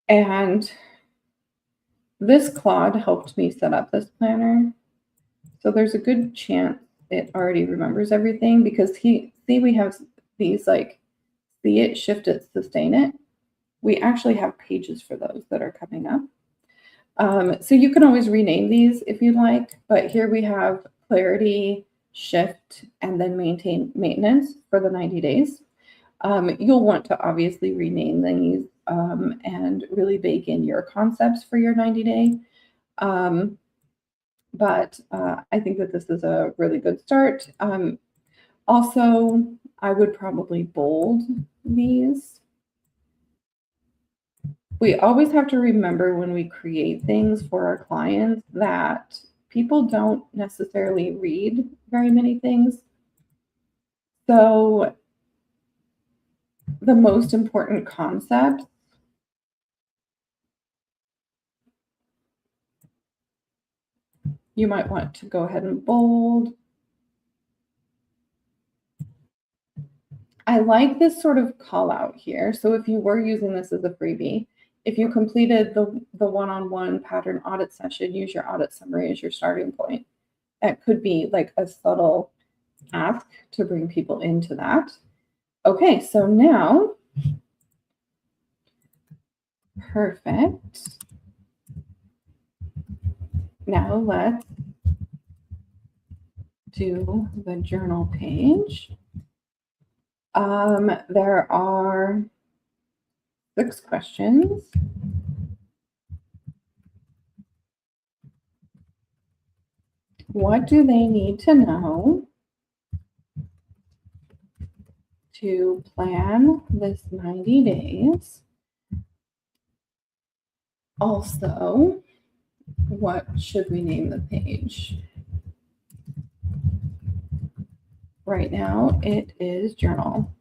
And this Claude helped me set up this planner. So there's a good chance it already remembers everything, because see, we have these like see it, shift it, sustain it. We actually have pages for those that are coming up. So you can always rename these if you like, but here we have clarity, shift, and then maintain maintenance for the 90 days. You'll want to obviously rename these and really bake in your concepts for your 90-day. But I think that this is a really good start. Also, I would probably bold these. We always have to remember when we create things for our clients that people don't necessarily read very many things. So the most important concepts you might want to go ahead and bold. I like this sort of call out here. So if you were using this as a freebie, if you completed the one-on-one pattern audit session, use your audit summary as your starting point. That could be like a subtle ask to bring people into that. Okay, so now, perfect. Now let's do the journal page. There are 6 questions. What do they need to know to plan this 90 days? Also, what should we name the page? Right now, it is journal.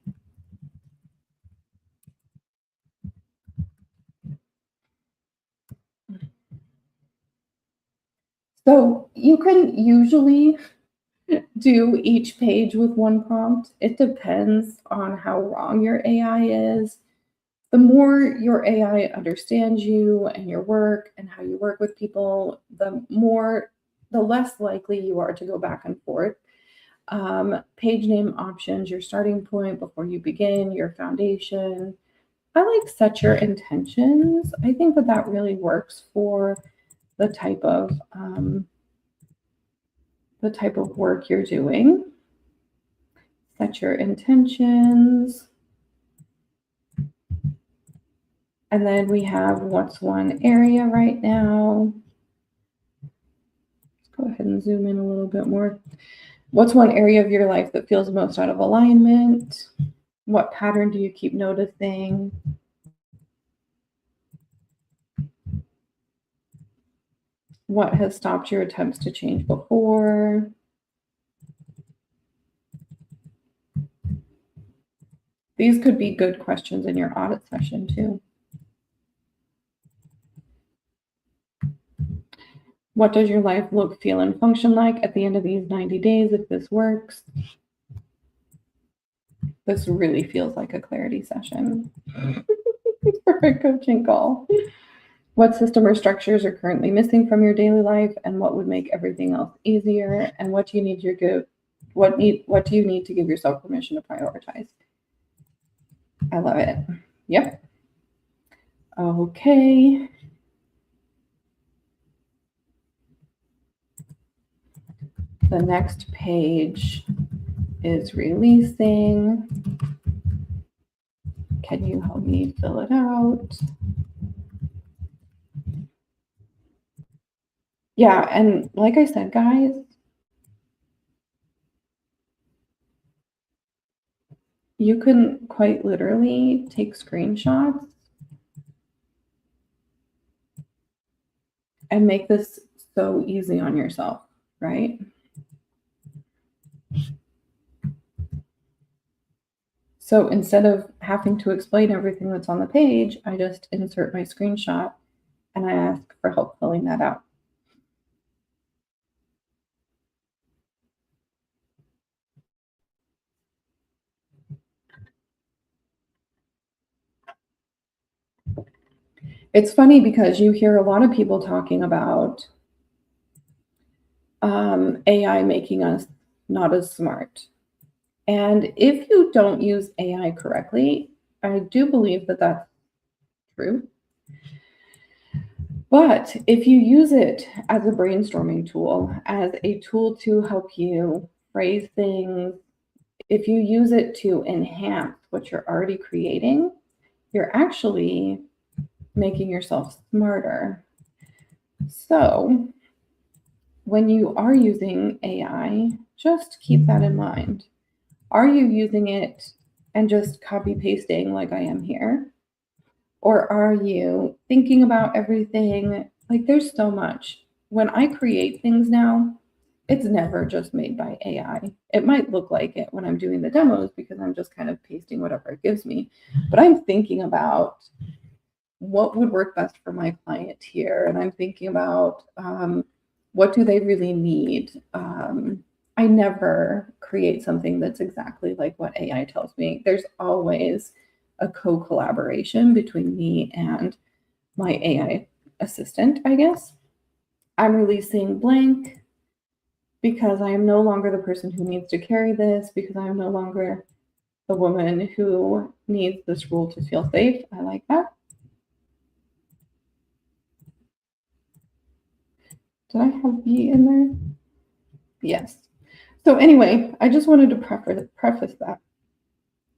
So you can usually do each page with 1 prompt. It depends on how wrong your AI is. The more your AI understands you and your work and how you work with people, the less likely you are to go back and forth. Page name options, your starting point before you begin, your foundation. I like set your intentions. I think that really works for the type of work you're doing. Set your intentions. And then we have what's one area right now. Let's go ahead and zoom in a little bit more. What's one area of your life that feels most out of alignment? What pattern do you keep noticing? What has stopped your attempts to change before? These could be good questions in your audit session too. What does your life look, feel, and function like at the end of these 90 days if this works? This really feels like a clarity session for a coaching call. What system or structures are currently missing from your daily life, and what would make everything else easier? And what do you need what do you need to give yourself permission to prioritize? I love it. Yep. Okay. The next page is releasing. Can you help me fill it out? Yeah, and like I said, guys, you can quite literally take screenshots and make this so easy on yourself, right? So instead of having to explain everything that's on the page, I just insert my screenshot and I ask for help filling that out. It's funny because you hear a lot of people talking about AI making us not as smart. And if you don't use AI correctly, I do believe that that's true. But if you use it as a brainstorming tool, as a tool to help you phrase things, if you use it to enhance what you're already creating, you're actually making yourself smarter. So when you are using AI, just keep that in mind. Are you using it and just copy pasting like I am here? Or are you thinking about everything? Like there's so much. When I create things now, it's never just made by AI. It might look like it when I'm doing the demos because I'm just kind of pasting whatever it gives me. But I'm thinking about what would work best for my client here. And I'm thinking about what do they really need? I never create something that's exactly like what AI tells me. There's always a co-collaboration between me and my AI assistant, I guess. I'm releasing blank because I am no longer the person who needs to carry this, because I am no longer the woman who needs this rule to feel safe. I like that. Did I have B in there? Yes. So anyway, I just wanted to preface that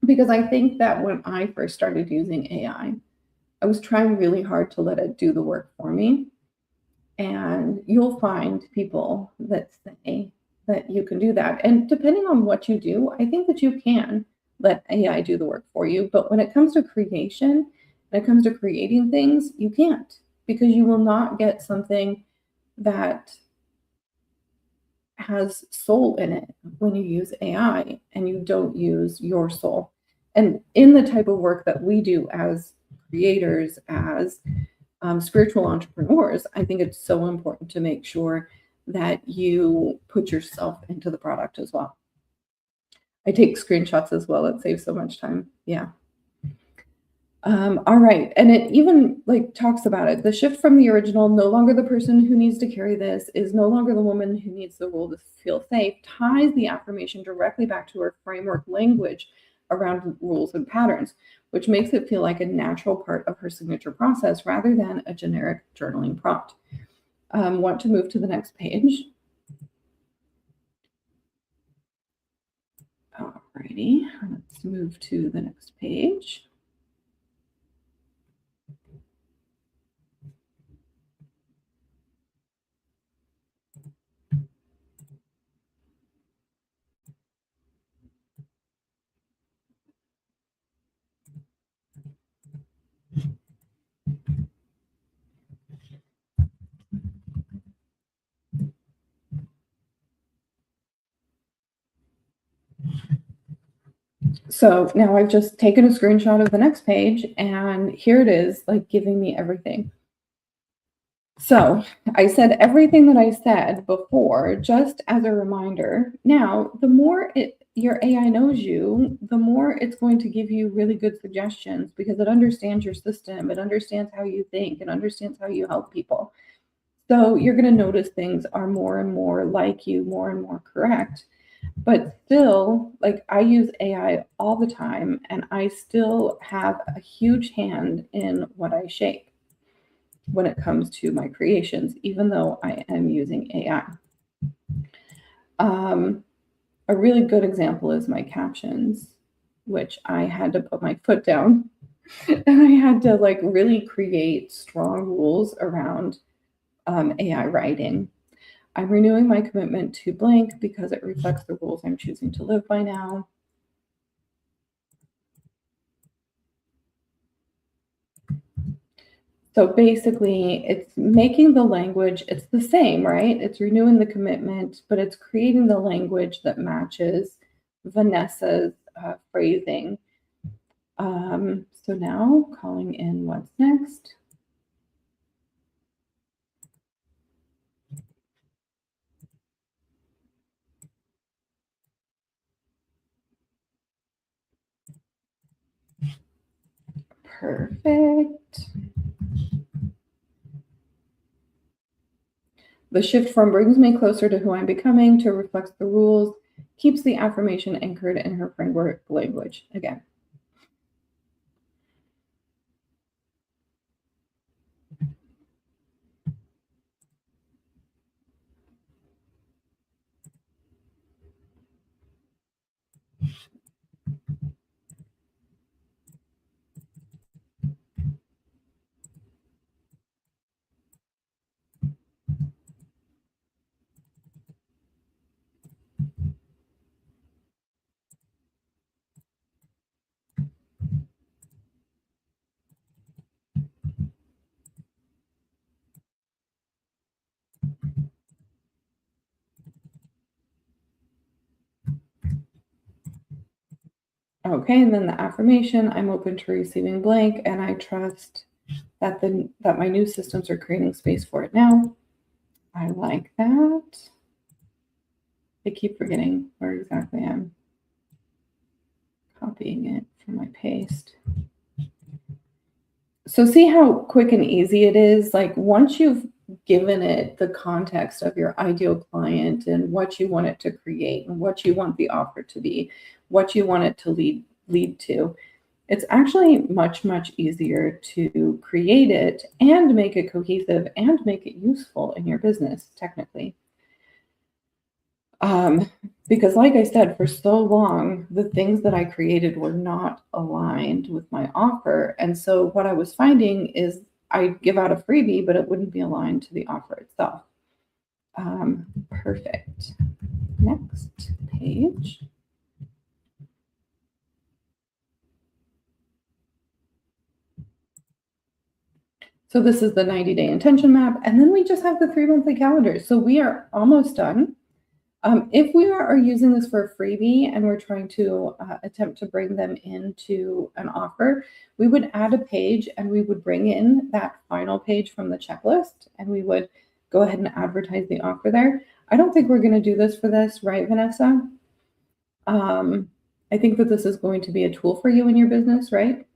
because I think that when I first started using AI, I was trying really hard to let it do the work for me. And you'll find people that say that you can do that. And depending on what you do, I think that you can let AI do the work for you. But when it comes to creation, when it comes to creating things, you can't, because you will not get something that has soul in it when you use AI and you don't use your soul. And in the type of work that we do as creators, as spiritual entrepreneurs, I think it's so important to make sure that you put yourself into the product as well. I take screenshots as well. It saves so much time. Yeah. All right. And it even like talks about it. The shift from the original, no longer the person who needs to carry this, is no longer the woman who needs the rule to feel safe, ties the affirmation directly back to her framework language around rules and patterns, which makes it feel like a natural part of her signature process rather than a generic journaling prompt. Want to move to the next page? Alrighty, let's move to the next page. So now I've just taken a screenshot of the next page, and here it is, like giving me everything. So I said everything that I said before, just as a reminder. Now, the more your AI knows you, the more it's going to give you really good suggestions because it understands your system, it understands how you think, it understands how you help people. So you're going to notice things are more and more like you, more and more correct. But still, like I use AI all the time, and I still have a huge hand in what I shape when it comes to my creations, even though I am using AI. A really good example is my captions, which I had to put my foot down and I had to like really create strong rules around AI writing. I'm renewing my commitment to blank because it reflects the rules I'm choosing to live by now. So basically, it's making the language, it's the same, right? It's renewing the commitment, but it's creating the language that matches Vanessa's phrasing. So now calling in what's next. Perfect. The shift from brings me closer to who I'm becoming to reflects the rules, keeps the affirmation anchored in her framework language. Again. Okay, and then the affirmation, I'm open to receiving blank, and I trust that my new systems are creating space for it now. I like that. I keep forgetting where exactly I'm copying it from my paste. So see how quick and easy it is? Like once you've given it the context of your ideal client and what you want it to create and what you want the offer to be, what you want it to lead to, it's actually much, much easier to create it and make it cohesive and make it useful in your business, technically. Because like I said, for so long, the things that I created were not aligned with my offer. And so what I was finding is I'd give out a freebie, but it wouldn't be aligned to the offer itself. Perfect. Next page. So this is the 90-day intention map. And then we just have the 3 monthly calendars. So we are almost done. If we are using this for a freebie and we're trying to attempt to bring them into an offer, we would add a page and we would bring in that final page from the checklist and we would go ahead and advertise the offer there. I don't think we're going to do this for this, right, Vanessa? I think that this is going to be a tool for you in your business, right?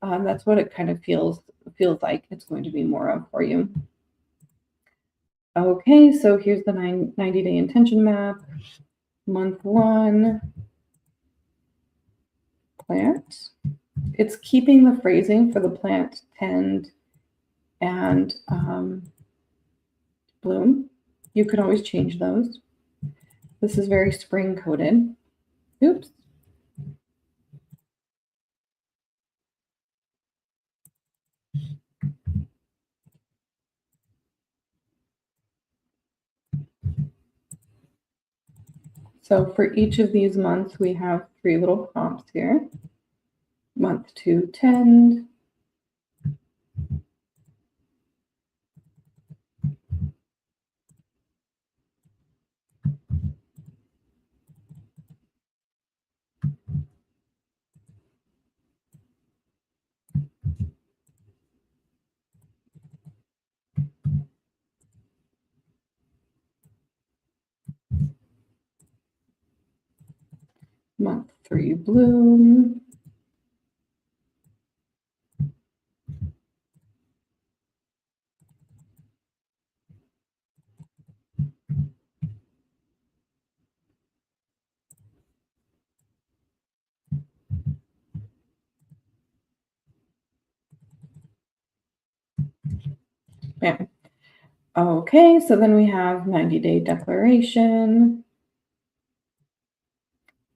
That's what it kind of feels like it's going to be more of for you. Okay, so here's the 90-day intention map. Month 1, plant. It's keeping the phrasing for the plant, tend, and bloom. You can always change those. This is very spring coded. Oops. So for each of these months, we have 3 little prompts here. Month 2, tend. month 3 bloom. Bam. Okay, so then we have 90-day declaration.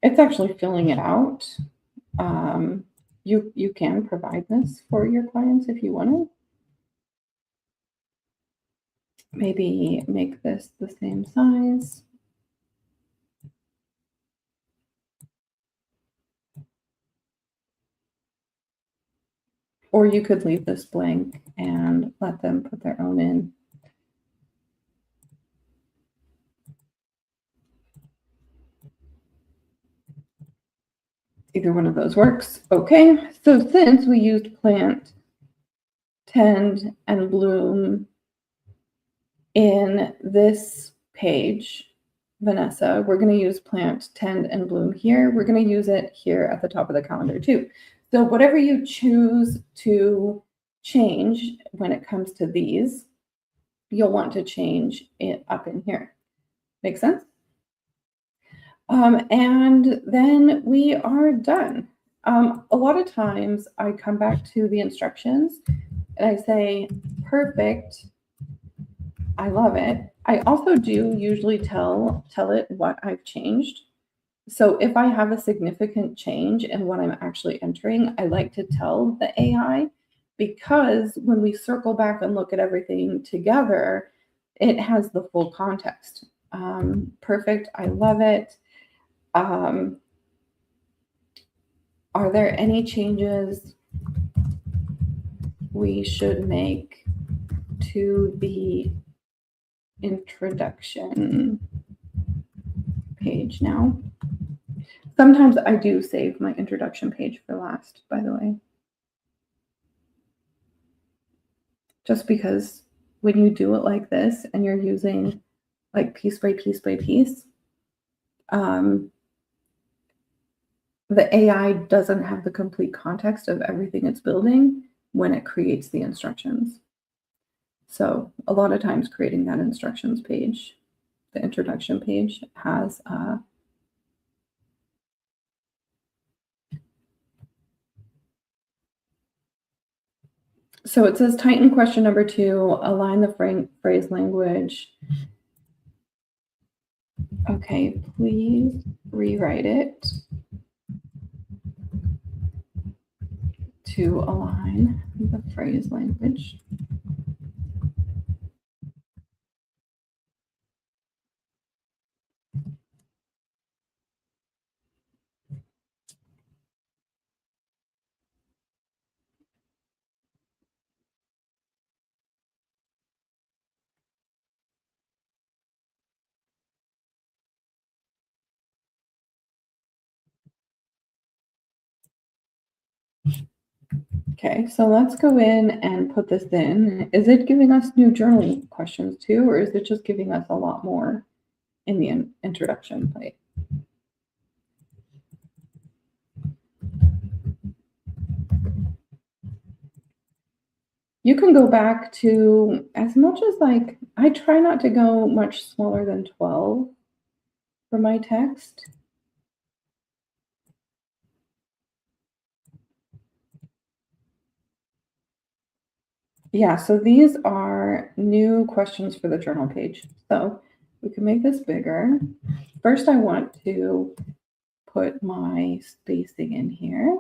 It's actually filling it out. You can provide this for your clients if you want to. Maybe make this the same size. Or you could leave this blank and let them put their own in. Either one of those works. Okay, so since we used plant, tend, and bloom in this page, Vanessa, we're going to use plant, tend, and bloom here. We're going to use it here at the top of the calendar too. So whatever you choose to change when it comes to these, you'll want to change it up in here. Make sense? And then we are done. A lot of times I come back to the instructions and I say, perfect. I love it. I also do usually tell it what I've changed. So if I have a significant change in what I'm actually entering, I like to tell the AI, because when we circle back and look at everything together, it has the full context. Perfect. I love it. Are there any changes we should make to the introduction page now? Sometimes I do save my introduction page for last, by the way. Just because when you do it like this and you're using like piece by piece by piece, the AI doesn't have the complete context of everything it's building when it creates the instructions. So a lot of times creating that instructions page, the introduction page, has so it says tighten question number 2, align the phrase language. Okay, please rewrite it to align the phrase language. Okay, so let's go in and put this in. Is it giving us new journaling questions too, or is it just giving us a lot more in the introduction plate? You can go back to as much as like, I try not to go much smaller than 12 for my text. Yeah, so these are new questions for the journal page. So we can make this bigger. First, I want to put my spacing in here.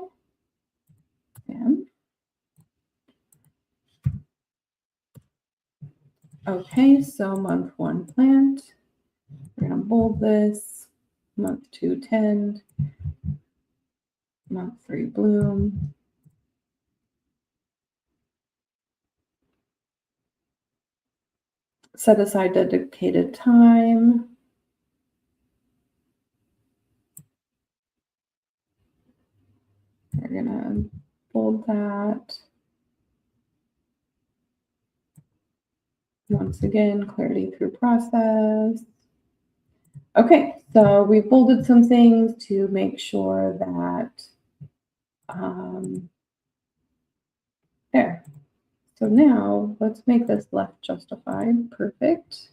And okay, so month 1 plant. We're going to bold this. Month 2 tend. Month 3 bloom. Set aside dedicated time. We're going to bold that. Once again, clarity through process. Okay, so we bolded some things to make sure that, there. So now let's make this left justified. Perfect.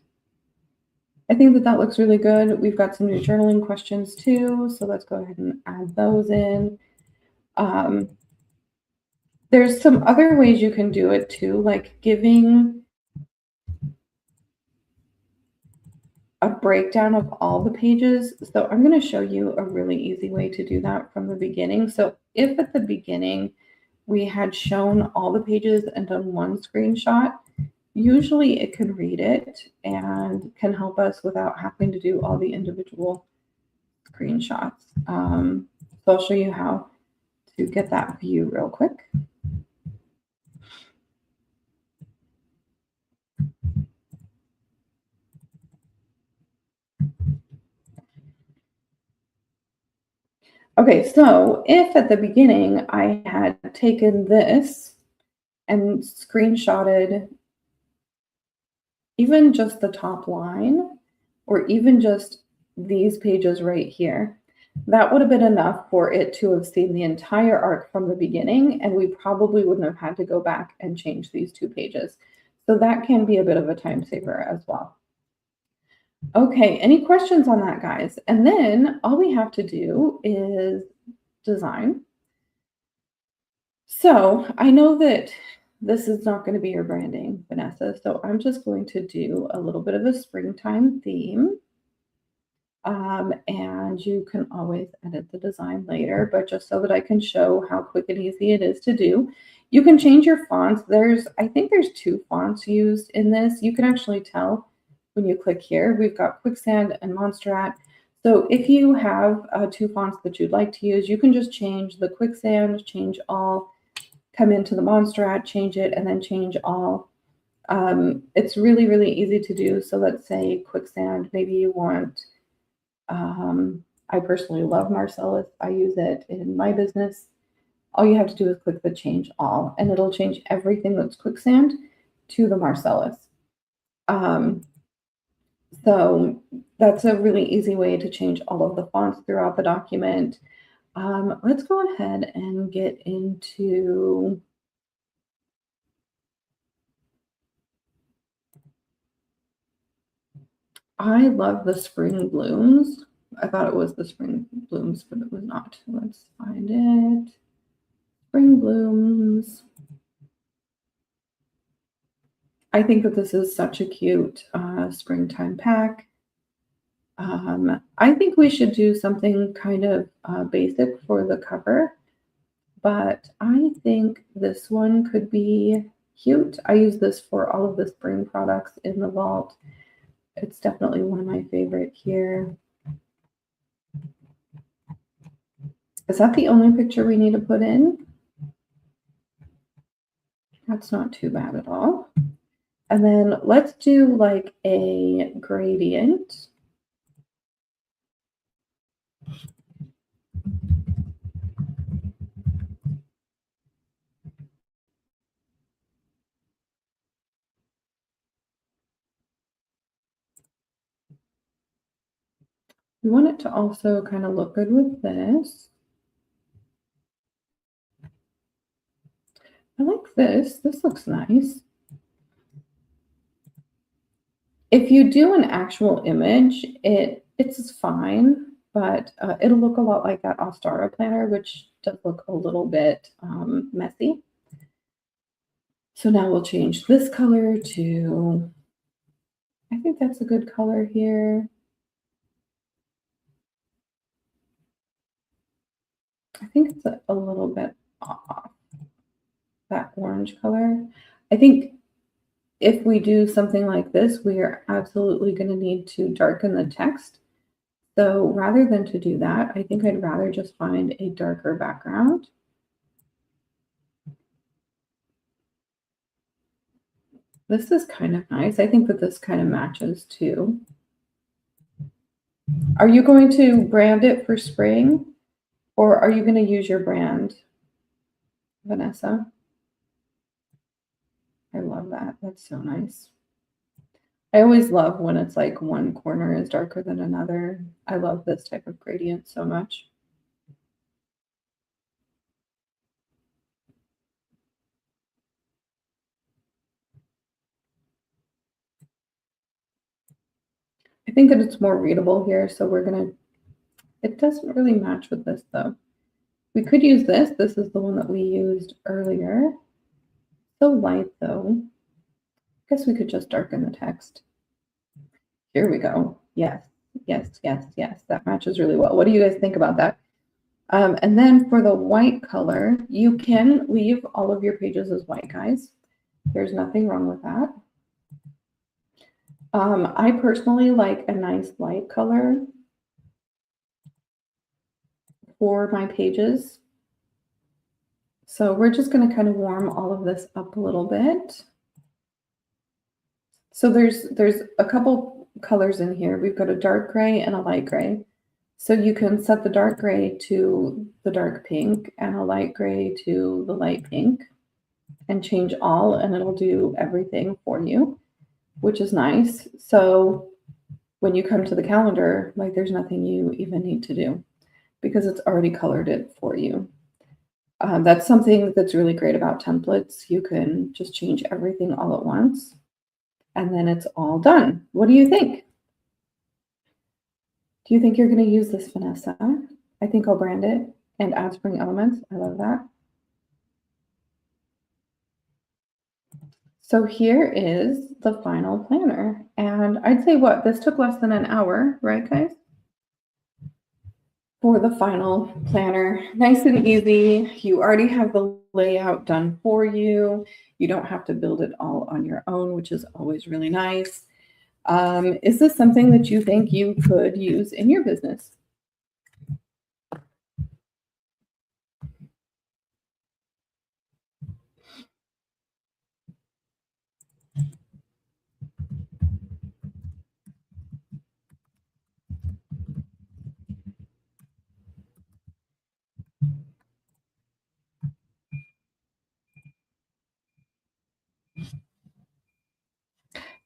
I think that that looks really good. We've got some new journaling questions too, so let's go ahead and add those in. There's some other ways you can do it too, like giving a breakdown of all the pages. So I'm going to show you a really easy way to do that from the beginning. So if at the beginning we had shown all the pages and done one screenshot, usually it can read it and can help us without having to do all the individual screenshots. So I'll show you how to get that view real quick. Okay, so if at the beginning I had taken this and screenshotted even just the top line, or even just these pages right here, that would have been enough for it to have seen the entire arc from the beginning, and we probably wouldn't have had to go back and change these 2 pages. So that can be a bit of a time saver as well. Okay, any questions on that, guys? And then all we have to do is design. So I know that this is not going to be your branding, Vanessa, so I'm just going to do a little bit of a springtime theme. And you can always edit the design later, but just so that I can show how quick and easy it is to do, you can change your fonts. I think there's 2 fonts used in this. You can actually tell when you click here. We've got Quicksand and Montserrat. So if you have 2 fonts that you'd like to use, you can just change the Quicksand, change all, come into the Montserrat, change it, and then change all. It's really, really easy to do. So let's say Quicksand, maybe you want, I personally love Marcellus. I use it in my business. All you have to do is click the change all, and it'll change everything that's Quicksand to the Marcellus. So that's a really easy way to change all of the fonts throughout the document. Let's go ahead and get into I love the spring blooms. I thought it was the spring blooms, but it was not. Let's find it. Spring blooms. I think that this is such a cute springtime pack. I think we should do something kind of basic for the cover, but I think this one could be cute. I use this for all of the spring products in the vault. It's definitely one of my favorite here. Is that the only picture we need to put in? That's not too bad at all. And then let's do like a gradient. We want it to also kind of look good with this. I like this. This looks nice. If you do an actual image, it's fine, but it'll look a lot like that Ostara planner, which does look a little bit messy. So now we'll change this color to, I think that's a good color here. I think it's a little bit off, that orange color. I think if we do something like this, we are absolutely going to need to darken the text. So rather than to do that, I think I'd rather just find a darker background. This is kind of nice. I think that this kind of matches too. Are you going to brand it for spring, or are you going to use your brand, Vanessa? I love that. That's so nice. I always love when it's like one corner is darker than another. I love this type of gradient so much. I think that it's more readable here, so we're gonna, it doesn't really match with this though. We could use this. This is the one that we used earlier. So light though. I guess we could just darken the text. Here we go. Yes, yes, yes, yes. That matches really well. What do you guys think about that? And then for the white color, you can leave all of your pages as white, guys. There's nothing wrong with that. I personally like a nice light color for my pages. So we're just going to kind of warm all of this up a little bit. So there's a couple colors in here. We've got a dark gray and a light gray. So you can set the dark gray to the dark pink and a light gray to the light pink and change all, and it'll do everything for you, which is nice. So when you come to the calendar, like there's nothing you even need to do because it's already colored it for you. That's something that's really great about templates. You can just change everything all at once and then it's all done. What do you think? Do you think you're going to use this, Vanessa? I think I'll brand it and add spring elements. I love that. So here is the final planner. And I'd say what, this took less than an hour, right guys? For the final planner, nice and easy. You already have the layout done for you. You don't have to build it all on your own, which is always really nice. Is this something that you think you could use in your business?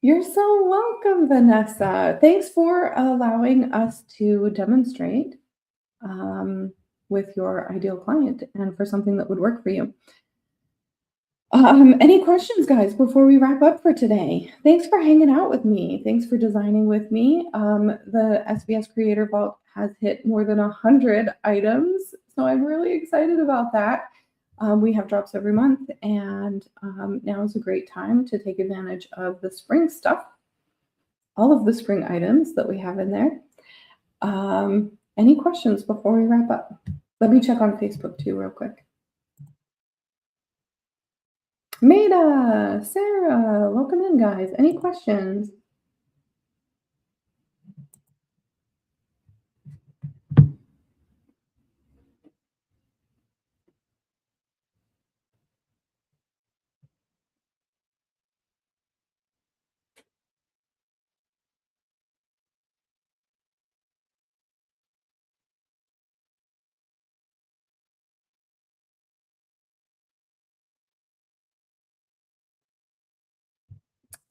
You're so welcome, Vanessa. Thanks for allowing us to demonstrate with your ideal client and for something that would work for you. Any questions, guys, before we wrap up for today? Thanks for hanging out with me. Thanks for designing with me. The SVS Creator Vault has hit more than 100 items, so I'm really excited about that. We have drops every month, and now is a great time to take advantage of the spring stuff, all of the spring items that we have in there. Any questions before we wrap up? Let me check on Facebook too real quick. Maida, Sarah, welcome in, guys. Any questions?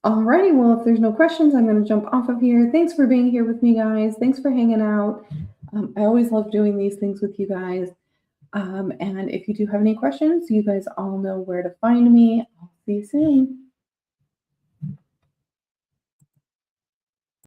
Alrighty, well, if there's no questions, I'm going to jump off of here. Thanks for being here with me, guys. Thanks for hanging out. I always love doing these things with you guys. And if you do have any questions, you guys all know where to find me. I'll see you soon.